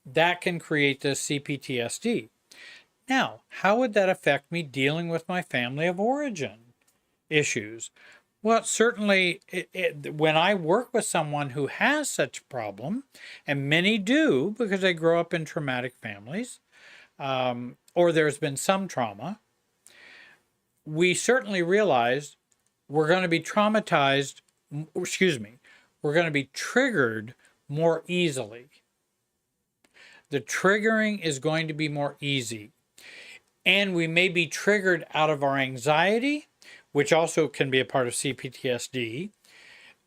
That can create this CPTSD. Now, how would that affect me dealing with my family of origin issues? Well, certainly, when I work with someone who has such a problem, and many do because they grow up in traumatic families, or there's been some trauma, we certainly realize we're going to be traumatized, we're going to be triggered more easily. The triggering is going to be more easy. And we may be triggered out of our anxiety, which also can be a part of CPTSD.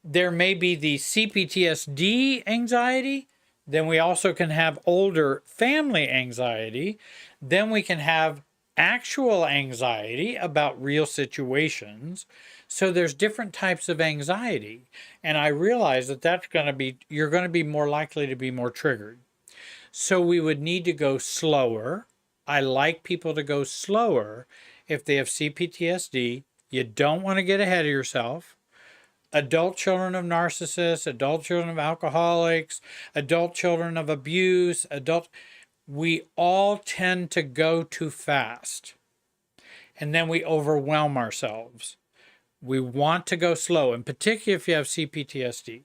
There may be the CPTSD anxiety. Then we also can have older family anxiety. Then we can have actual anxiety about real situations. So there's different types of anxiety. And I realize that you're going to be more likely to be more triggered. So we would need to go slower. I like people to go slower if they have CPTSD. You don't want to get ahead of yourself. Adult children of narcissists, adult children of alcoholics, adult children of abuse, we all tend to go too fast. And then we overwhelm ourselves. We want to go slow, and particularly if you have CPTSD.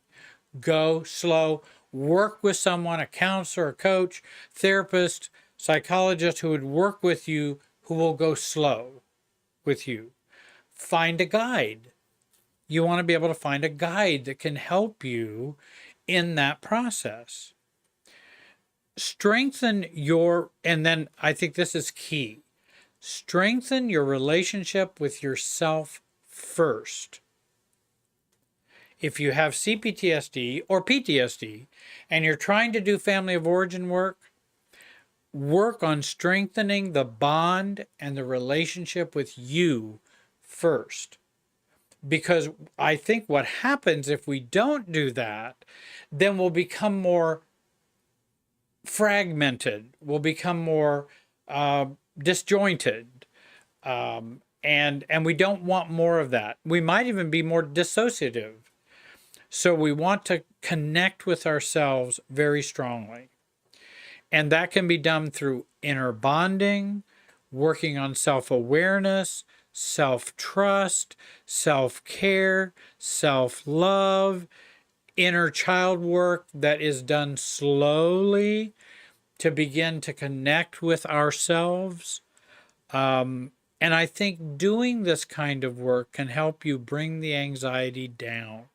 Go slow. Work with someone, a counselor, a coach, therapist, psychologist who would work with you, who will go slow with you. Find a guide. You want to be able to find a guide that can help you in that process. Strengthen your, and then I think this is key, strengthen your relationship with yourself first. If you have CPTSD or PTSD and you're trying to do family of origin work, work on strengthening the bond and the relationship with you first. Because I think what happens if we don't do that, then we'll become more fragmented, we'll become more disjointed, and we don't want more of that. We might even be more dissociative. So we want to connect with ourselves very strongly. And that can be done through inner bonding, working on self-awareness, self-trust, self-care, self-love, inner child work that is done slowly to begin to connect with ourselves. And I think doing this kind of work can help you bring the anxiety down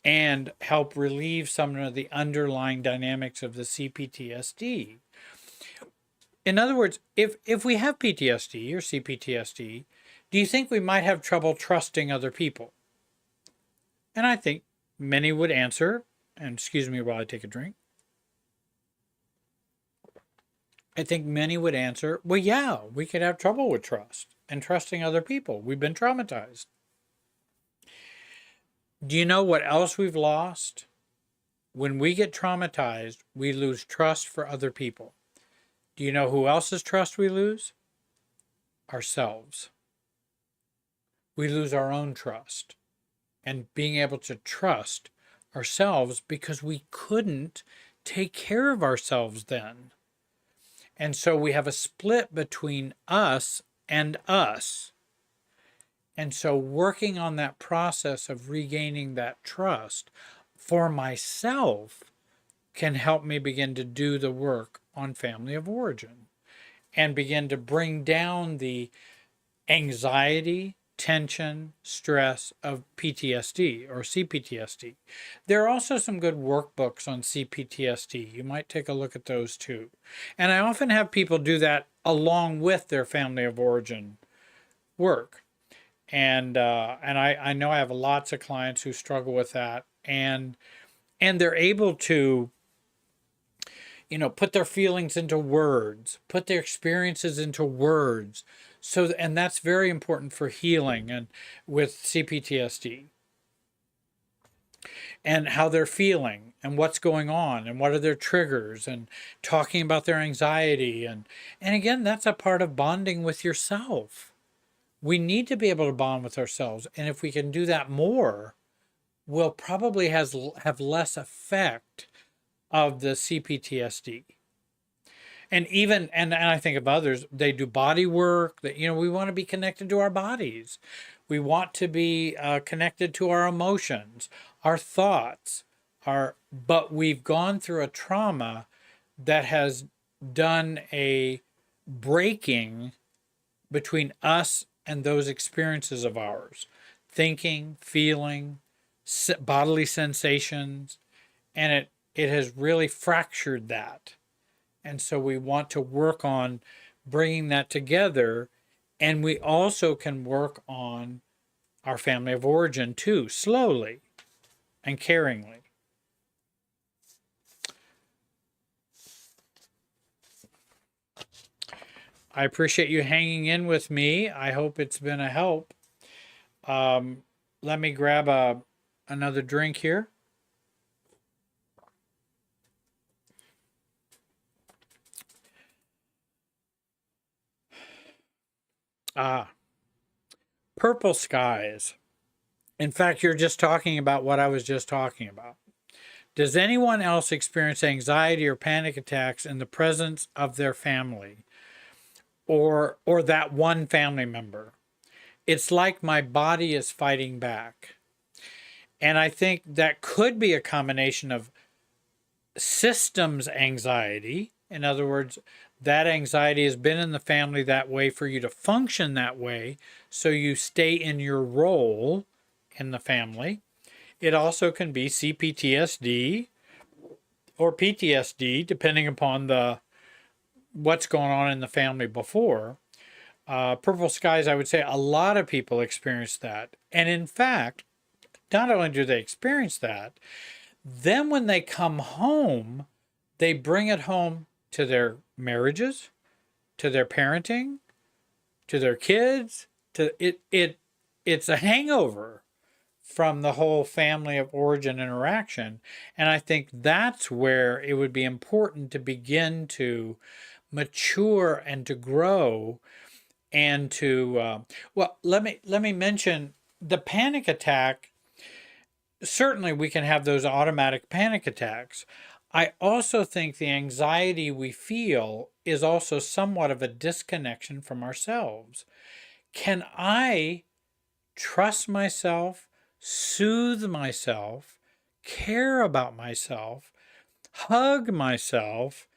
and help relieve some of the underlying dynamics of the CPTSD. In other words, if we have PTSD or CPTSD, do you think we might have trouble trusting other people? And I think many would answer, and excuse me while I take a drink. I think many would answer, well, yeah, we could have trouble with trust and trusting other people. We've been traumatized. Do you know what else we've lost? When we get traumatized, we lose trust for other people. Do you know who else's trust we lose? Ourselves. We lose our own trust and being able to trust ourselves because we couldn't take care of ourselves then. And so we have a split between us and us. And so working on that process of regaining that trust for myself can help me begin to do the work on family of origin and begin to bring down the anxiety, tension, stress of PTSD or CPTSD. There are also some good workbooks on CPTSD. You might take a look at those too. And I often have people do that along with their family of origin work. And I know I have lots of clients who struggle with that, and they're able to, put their feelings into words, put their experiences into words. So, and that's very important for healing and with CPTSD, and how they're feeling and what's going on and what are their triggers and talking about their anxiety. And again, that's a part of bonding with yourself. We need to be able to bond with ourselves. And if we can do that more, we'll probably have less effect of the CPTSD. And even, and I think of others, they do body work that, we want to be connected to our bodies. We want to be connected to our emotions, our thoughts, but we've gone through a trauma that has done a breaking between us and those experiences of ours, thinking, feeling, bodily sensations, and it has really fractured that. And so we want to work on bringing that together, and we also can work on our family of origin too, slowly and caringly. I appreciate you hanging in with me. I hope it's been a help. Let me grab another drink here. Purple skies. In fact, you're just talking about what I was just talking about. Does anyone else experience anxiety or panic attacks in the presence of their family? Or that one family member? it's like my body is fighting back. And I think that could be a combination of systems anxiety. In other words, that anxiety has been in the family that way for you to function that way, so you stay in your role in the family. It also can be CPTSD or PTSD, depending upon the what's going on in the family before. Purple skies, I would say a lot of people experience that. And in fact, not only do they experience that, then when they come home, they bring it home to their marriages, to their parenting, to their kids, to it's a hangover from the whole family of origin interaction. And I think that's where it would be important to begin to mature and to grow and to well, let me mention the panic attack. Certainly we can have those automatic panic attacks. I also think the anxiety we feel is also somewhat of a disconnection from ourselves. Can I trust myself, soothe myself, care about myself, hug myself,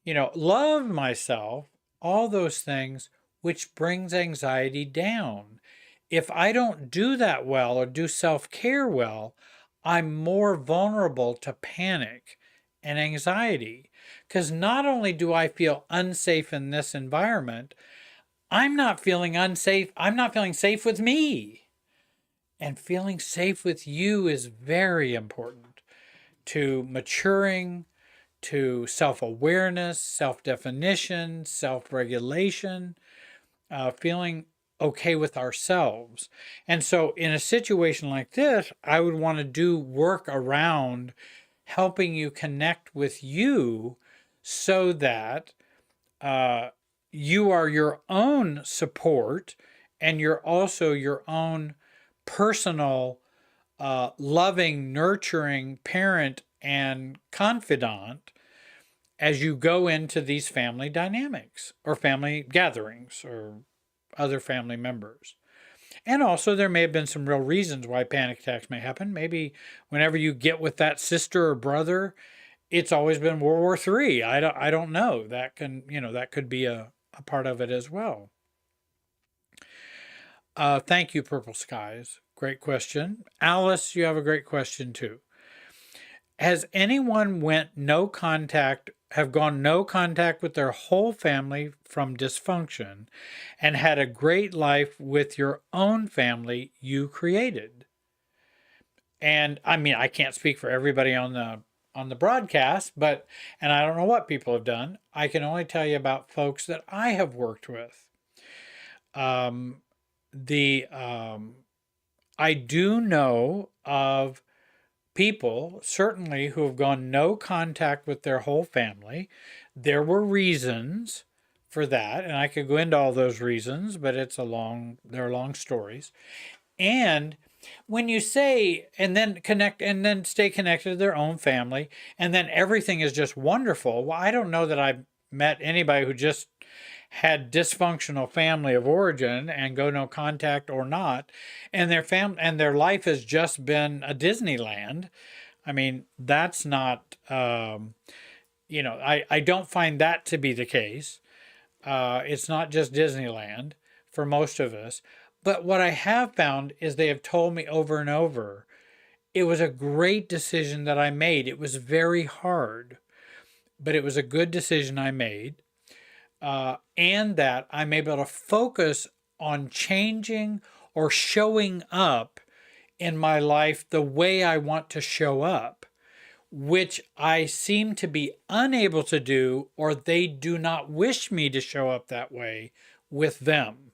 love myself, all those things, which brings anxiety down? If I don't do that well or do self-care well, I'm more vulnerable to panic and anxiety. Because not only do I feel unsafe in this environment, I'm not feeling unsafe. I'm not feeling safe with me. And feeling safe with you is very important to maturing, to self-awareness, self-definition, self-regulation, feeling okay with ourselves. And so in a situation like this, I would want to do work around helping you connect with you so that you are your own support and you're also your own personal, loving, nurturing parent and confidant as you go into these family dynamics or family gatherings or other family members. And also, there may have been some real reasons why panic attacks may happen. Maybe whenever you get with that sister or brother, it's always been World War III. I don't know. That could be a part of it as well. Thank you, Purple Skies. Great question. Alice, you have a great question too. Has anyone have gone no contact with their whole family from dysfunction and had a great life with your own family you created? And I mean, I can't speak for everybody on the broadcast, and I don't know what people have done. I can only tell you about folks that I have worked with. The I do know of people, certainly, who have gone no contact with their whole family. There were reasons for that, and I could go into all those reasons, but they're long stories. And when you say, and then connect, and then stay connected to their own family, and then everything is just wonderful. Well, I don't know that I've met anybody who just had dysfunctional family of origin and go no contact or not, and their life has just been a Disneyland. I mean, that's not, I don't find that to be the case. It's not just Disneyland for most of us. But what I have found is they have told me over and over, it was a great decision that I made. It was very hard, but it was a good decision I made. And that I'm able to focus on changing or showing up in my life the way I want to show up, which I seem to be unable to do, or they do not wish me to show up that way with them.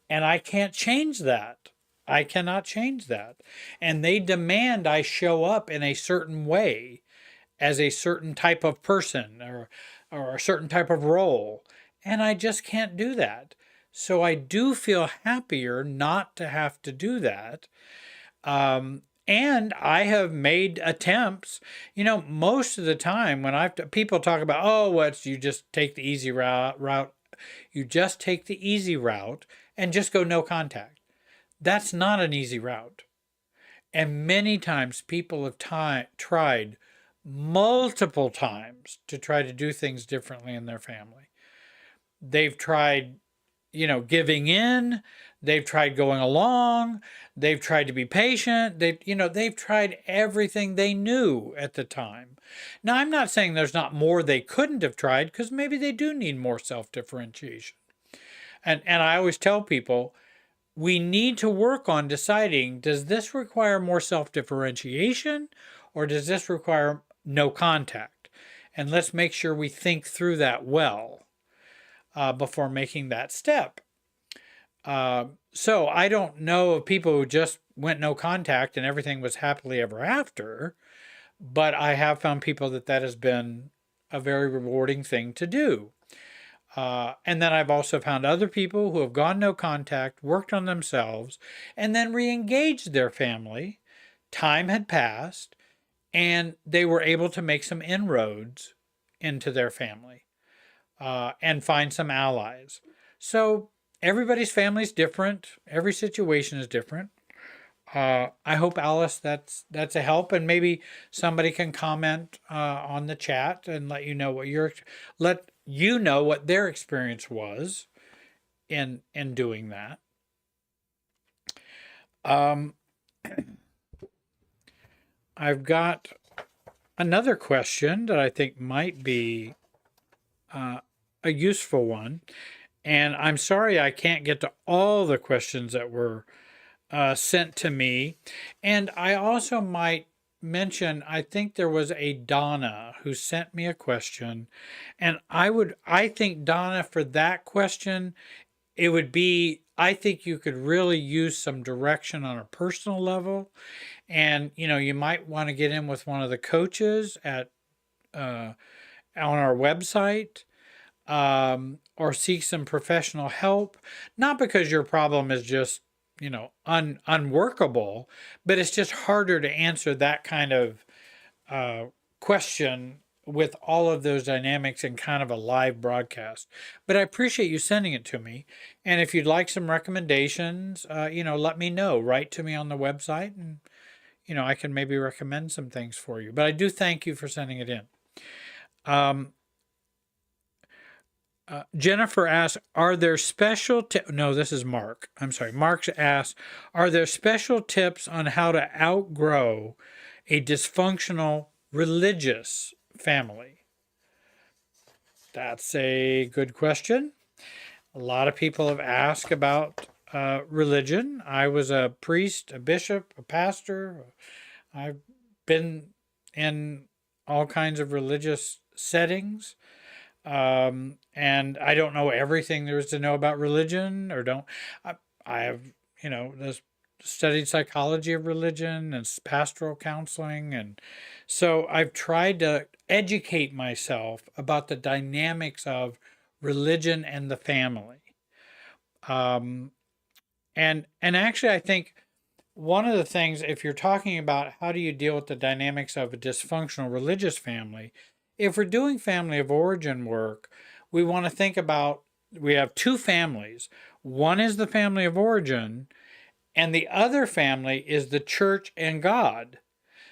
And I can't change that. I cannot change that. And they demand I show up in a certain way as a certain type of person or a certain type of role. And I just can't do that. So I do feel happier not to have to do that. And I have made attempts, most of the time when people talk about, you just take the easy route. You just take the easy route and just go no contact. That's not an easy route. And many times people have tried multiple times to try to do things differently in their family. They've tried, giving in. They've tried going along. They've tried to be patient. They've tried everything they knew at the time. Now, I'm not saying there's not more they couldn't have tried, because maybe they do need more self-differentiation. And I always tell people, we need to work on deciding, does this require more self-differentiation, or does this require no contact? And let's make sure we think through that well before making that step. So I don't know of people who just went no contact and everything was happily ever after, but I have found people that has been a very rewarding thing to do. And then I've also found other people who have gone no contact, worked on themselves, and then re-engaged their family. Time had passed, and they were able to make some inroads into their family and find some allies. So everybody's family is different. Every situation is different. I hope, Alice, that's a help, and maybe somebody can comment on the chat and let you know what their experience was in doing that. I've got another question that I think might be a useful one, and I'm sorry I can't get to all the questions that were sent to me. And I also might mention, I think there was a Donna who sent me a question, and I think, Donna, for that question, it would be, I think you could really use some direction on a personal level. And, you might want to get in with one of the coaches on our website, or seek some professional help, not because your problem is just, unworkable, but it's just harder to answer that kind of question with all of those dynamics in kind of a live broadcast. But I appreciate you sending it to me. And if you'd like some recommendations, let me know. Write to me on the website, and, I can maybe recommend some things for you. But I do thank you for sending it in. Jennifer asks, are there special no, this is Mark. I'm sorry. Mark asks, are there special tips on how to outgrow a dysfunctional religious family? That's a good question. A lot of people have asked about religion. I was a priest, a bishop, a pastor. I've been in all kinds of religious settings. And I don't know everything there is to know about religion, or I have, studied psychology of religion and pastoral counseling. And so I've tried to educate myself about the dynamics of religion and the family. And actually, I think one of the things, if you're talking about how do you deal with the dynamics of a dysfunctional religious family, if we're doing family of origin work, we want to think about, we have two families. One is the family of origin, and the other family is the church and God.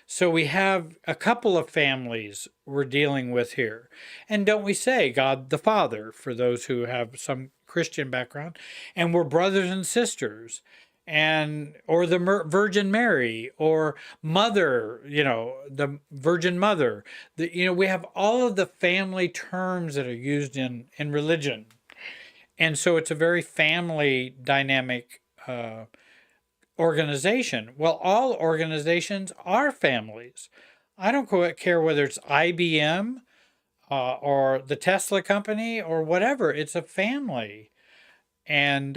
So we have a couple of families we're dealing with here. And don't we say God the Father, for those who have some Christian background, and we're brothers and sisters, or the Virgin Mary, or Mother, the Virgin Mother. We have all of the family terms that are used in religion. And so it's a very family dynamic organization. Well, all organizations are families. I don't care whether it's IBM or the Tesla company or whatever. It's a family, and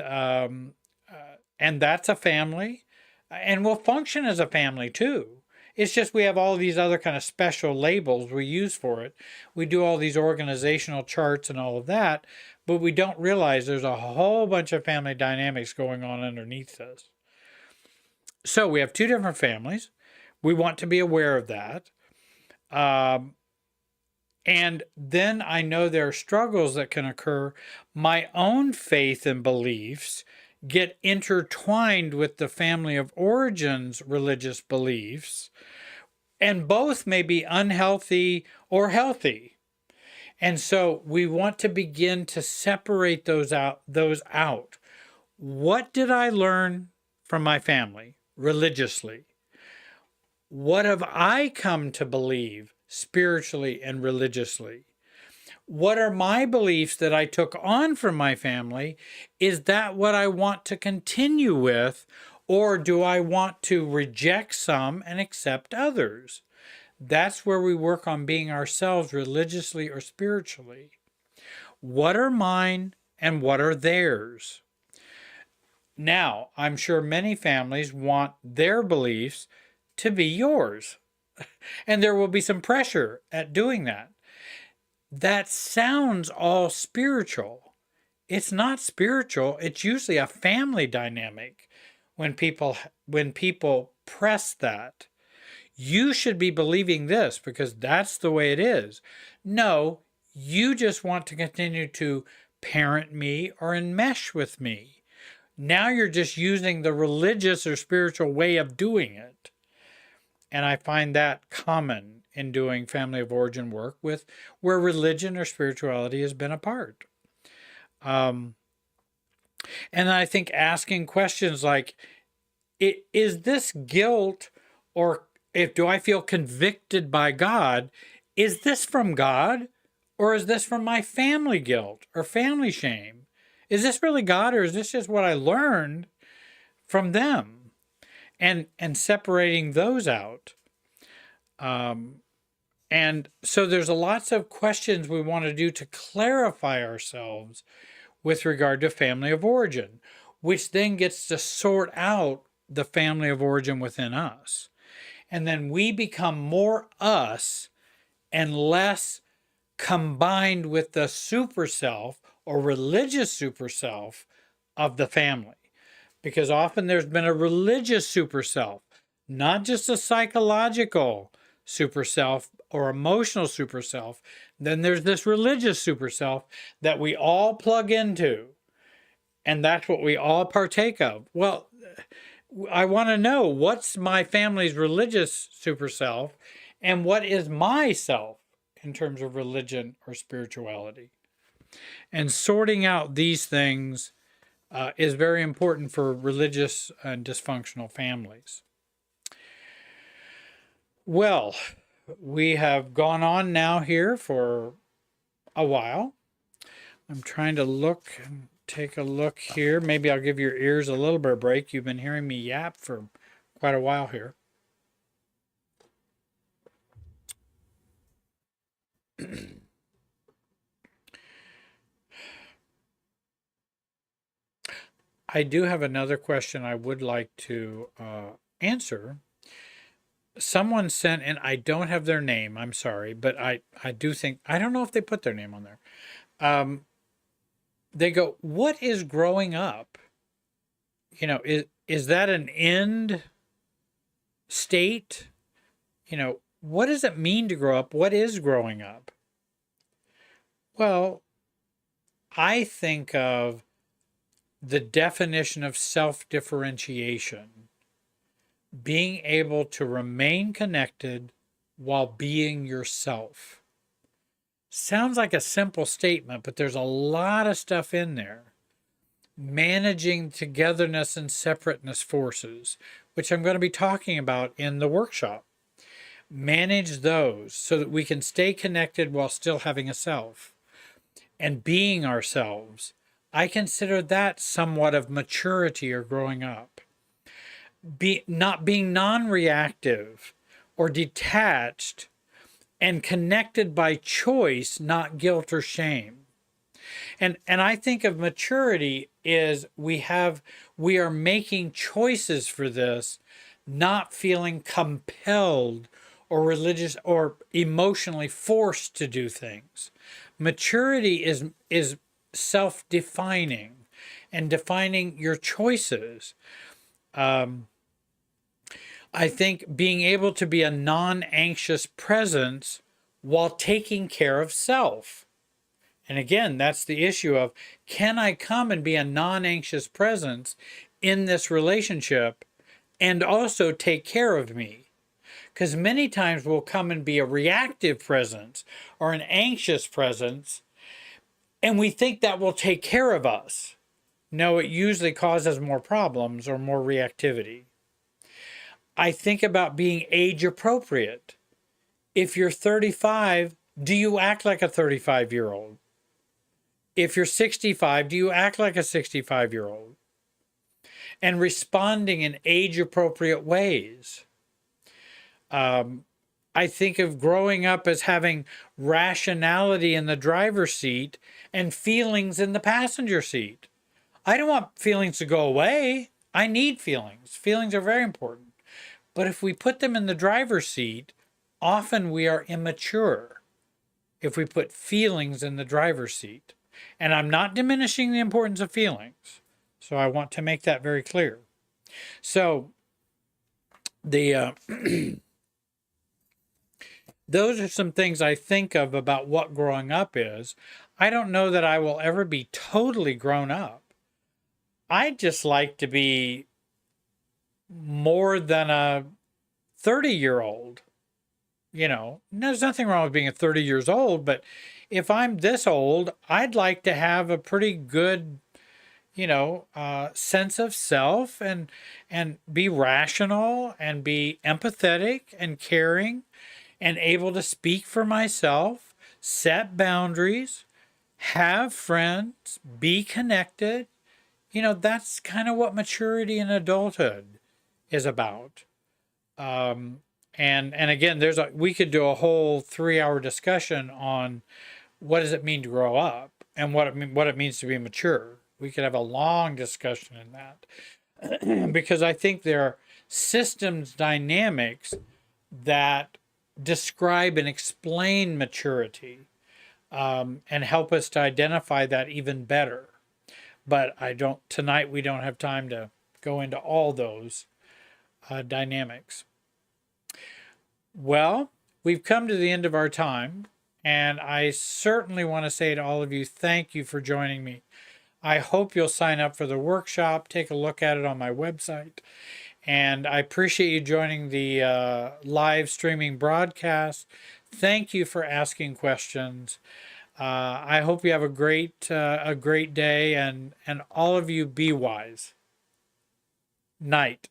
that's a family, and will function as a family too. It's just we have all these other kind of special labels we use for it. We do all these organizational charts and all of that, but we don't realize there's a whole bunch of family dynamics going on underneath this. So we have two different families. We want to be aware of that. And then I know there are struggles that can occur. My own faith and beliefs, get intertwined with the family of origin's religious beliefs, and both may be unhealthy or healthy. And so we want to begin to separate those out. What did I learn from my family religiously? What have I come to believe spiritually and religiously? What are my beliefs that I took on from my family? Is that what I want to continue with, or do I want to reject some and accept others? That's where we work on being ourselves religiously or spiritually. What are mine and what are theirs? Now, I'm sure many families want their beliefs to be yours, and there will be some pressure at doing that. That sounds all spiritual. It's not spiritual. It's usually a family dynamic when people press that. You should be believing this because that's the way it is. No, you just want to continue to parent me or enmesh with me. Now you're just using the religious or spiritual way of doing it. And I find that common in doing family of origin work with where religion or spirituality has been a part. And I think asking questions like, is this guilt, or do I feel convicted by God? Is this from God, or is this from my family guilt or family shame? Is this really God, or is this just what I learned from them? And separating those out. And so there's lots of questions we want to do to clarify ourselves with regard to family of origin, which then gets to sort out the family of origin within us. And then we become more us and less combined with the super self or religious super self of the family. Because often there's been a religious super self, not just a psychological super self or emotional super self. Then there's this religious super self that we all plug into, and that's what we all partake of. Well, I want to know what's my family's religious super self and what is myself in terms of religion or spirituality. And sorting out these things is very important for religious and dysfunctional families. Well, we have gone on now here for a while. I'm trying to take a look here. Maybe I'll give your ears a little bit of break. You've been hearing me yap for quite a while here. I do have another question I would like to answer. Someone sent, and I don't have their name, I'm sorry, but I do think, I don't know if they put their name on there. They go, what is growing up? You know, is that an end state? You know, what does it mean to grow up? What is growing up? Well, I think of the definition of self-differentiation, being able to remain connected while being yourself. Sounds like a simple statement, but there's a lot of stuff in there. Managing togetherness and separateness forces, which I'm going to be talking about in the workshop. Manage those so that we can stay connected while still having a self. And being ourselves, I consider that somewhat of maturity or growing up. Not being non-reactive or detached and connected by choice, not guilt or shame. And I think of maturity is we are making choices for this, not feeling compelled or religious or emotionally forced to do things. Maturity is self-defining and defining your choices. I think being able to be a non-anxious presence while taking care of self. And again, that's the issue of, can I come and be a non-anxious presence in this relationship and also take care of me? Because many times we'll come and be a reactive presence or an anxious presence, and we think that will take care of us. No, it usually causes more problems or more reactivity. I think about being age appropriate. If you're 35, do you act like a 35-year-old? If you're 65, do you act like a 65-year-old? And responding in age appropriate ways. I think of growing up as having rationality in the driver's seat and feelings in the passenger seat. I don't want feelings to go away. I need feelings. Feelings are very important. But if we put them in the driver's seat, often we are immature if we put feelings in the driver's seat. And I'm not diminishing the importance of feelings. So I want to make that very clear. So the those are some things I think of about what growing up is. I don't know that I will ever be totally grown up. I'd just like to be more than a 30-year-old. You know, there's nothing wrong with being 30 years old, but if I'm this old, I'd like to have a pretty good, sense of self and be rational and be empathetic and caring and able to speak for myself, set boundaries, have friends, be connected. That's kind of what maturity in adulthood is about. And again, we could do a whole 3-hour discussion on what does it mean to grow up and what it means to be mature. We could have a long discussion in that because I think there are systems dynamics that describe and explain maturity and help us to identify that even better. But tonight we don't have time to go into all those dynamics. Well, we've come to the end of our time, and I certainly want to say to all of you, thank you for joining me. I hope you'll sign up for the workshop, take a look at it on my website, and I appreciate you joining the live streaming broadcast. Thank you for asking questions. I hope you have a great day, and all of you be wise. Night.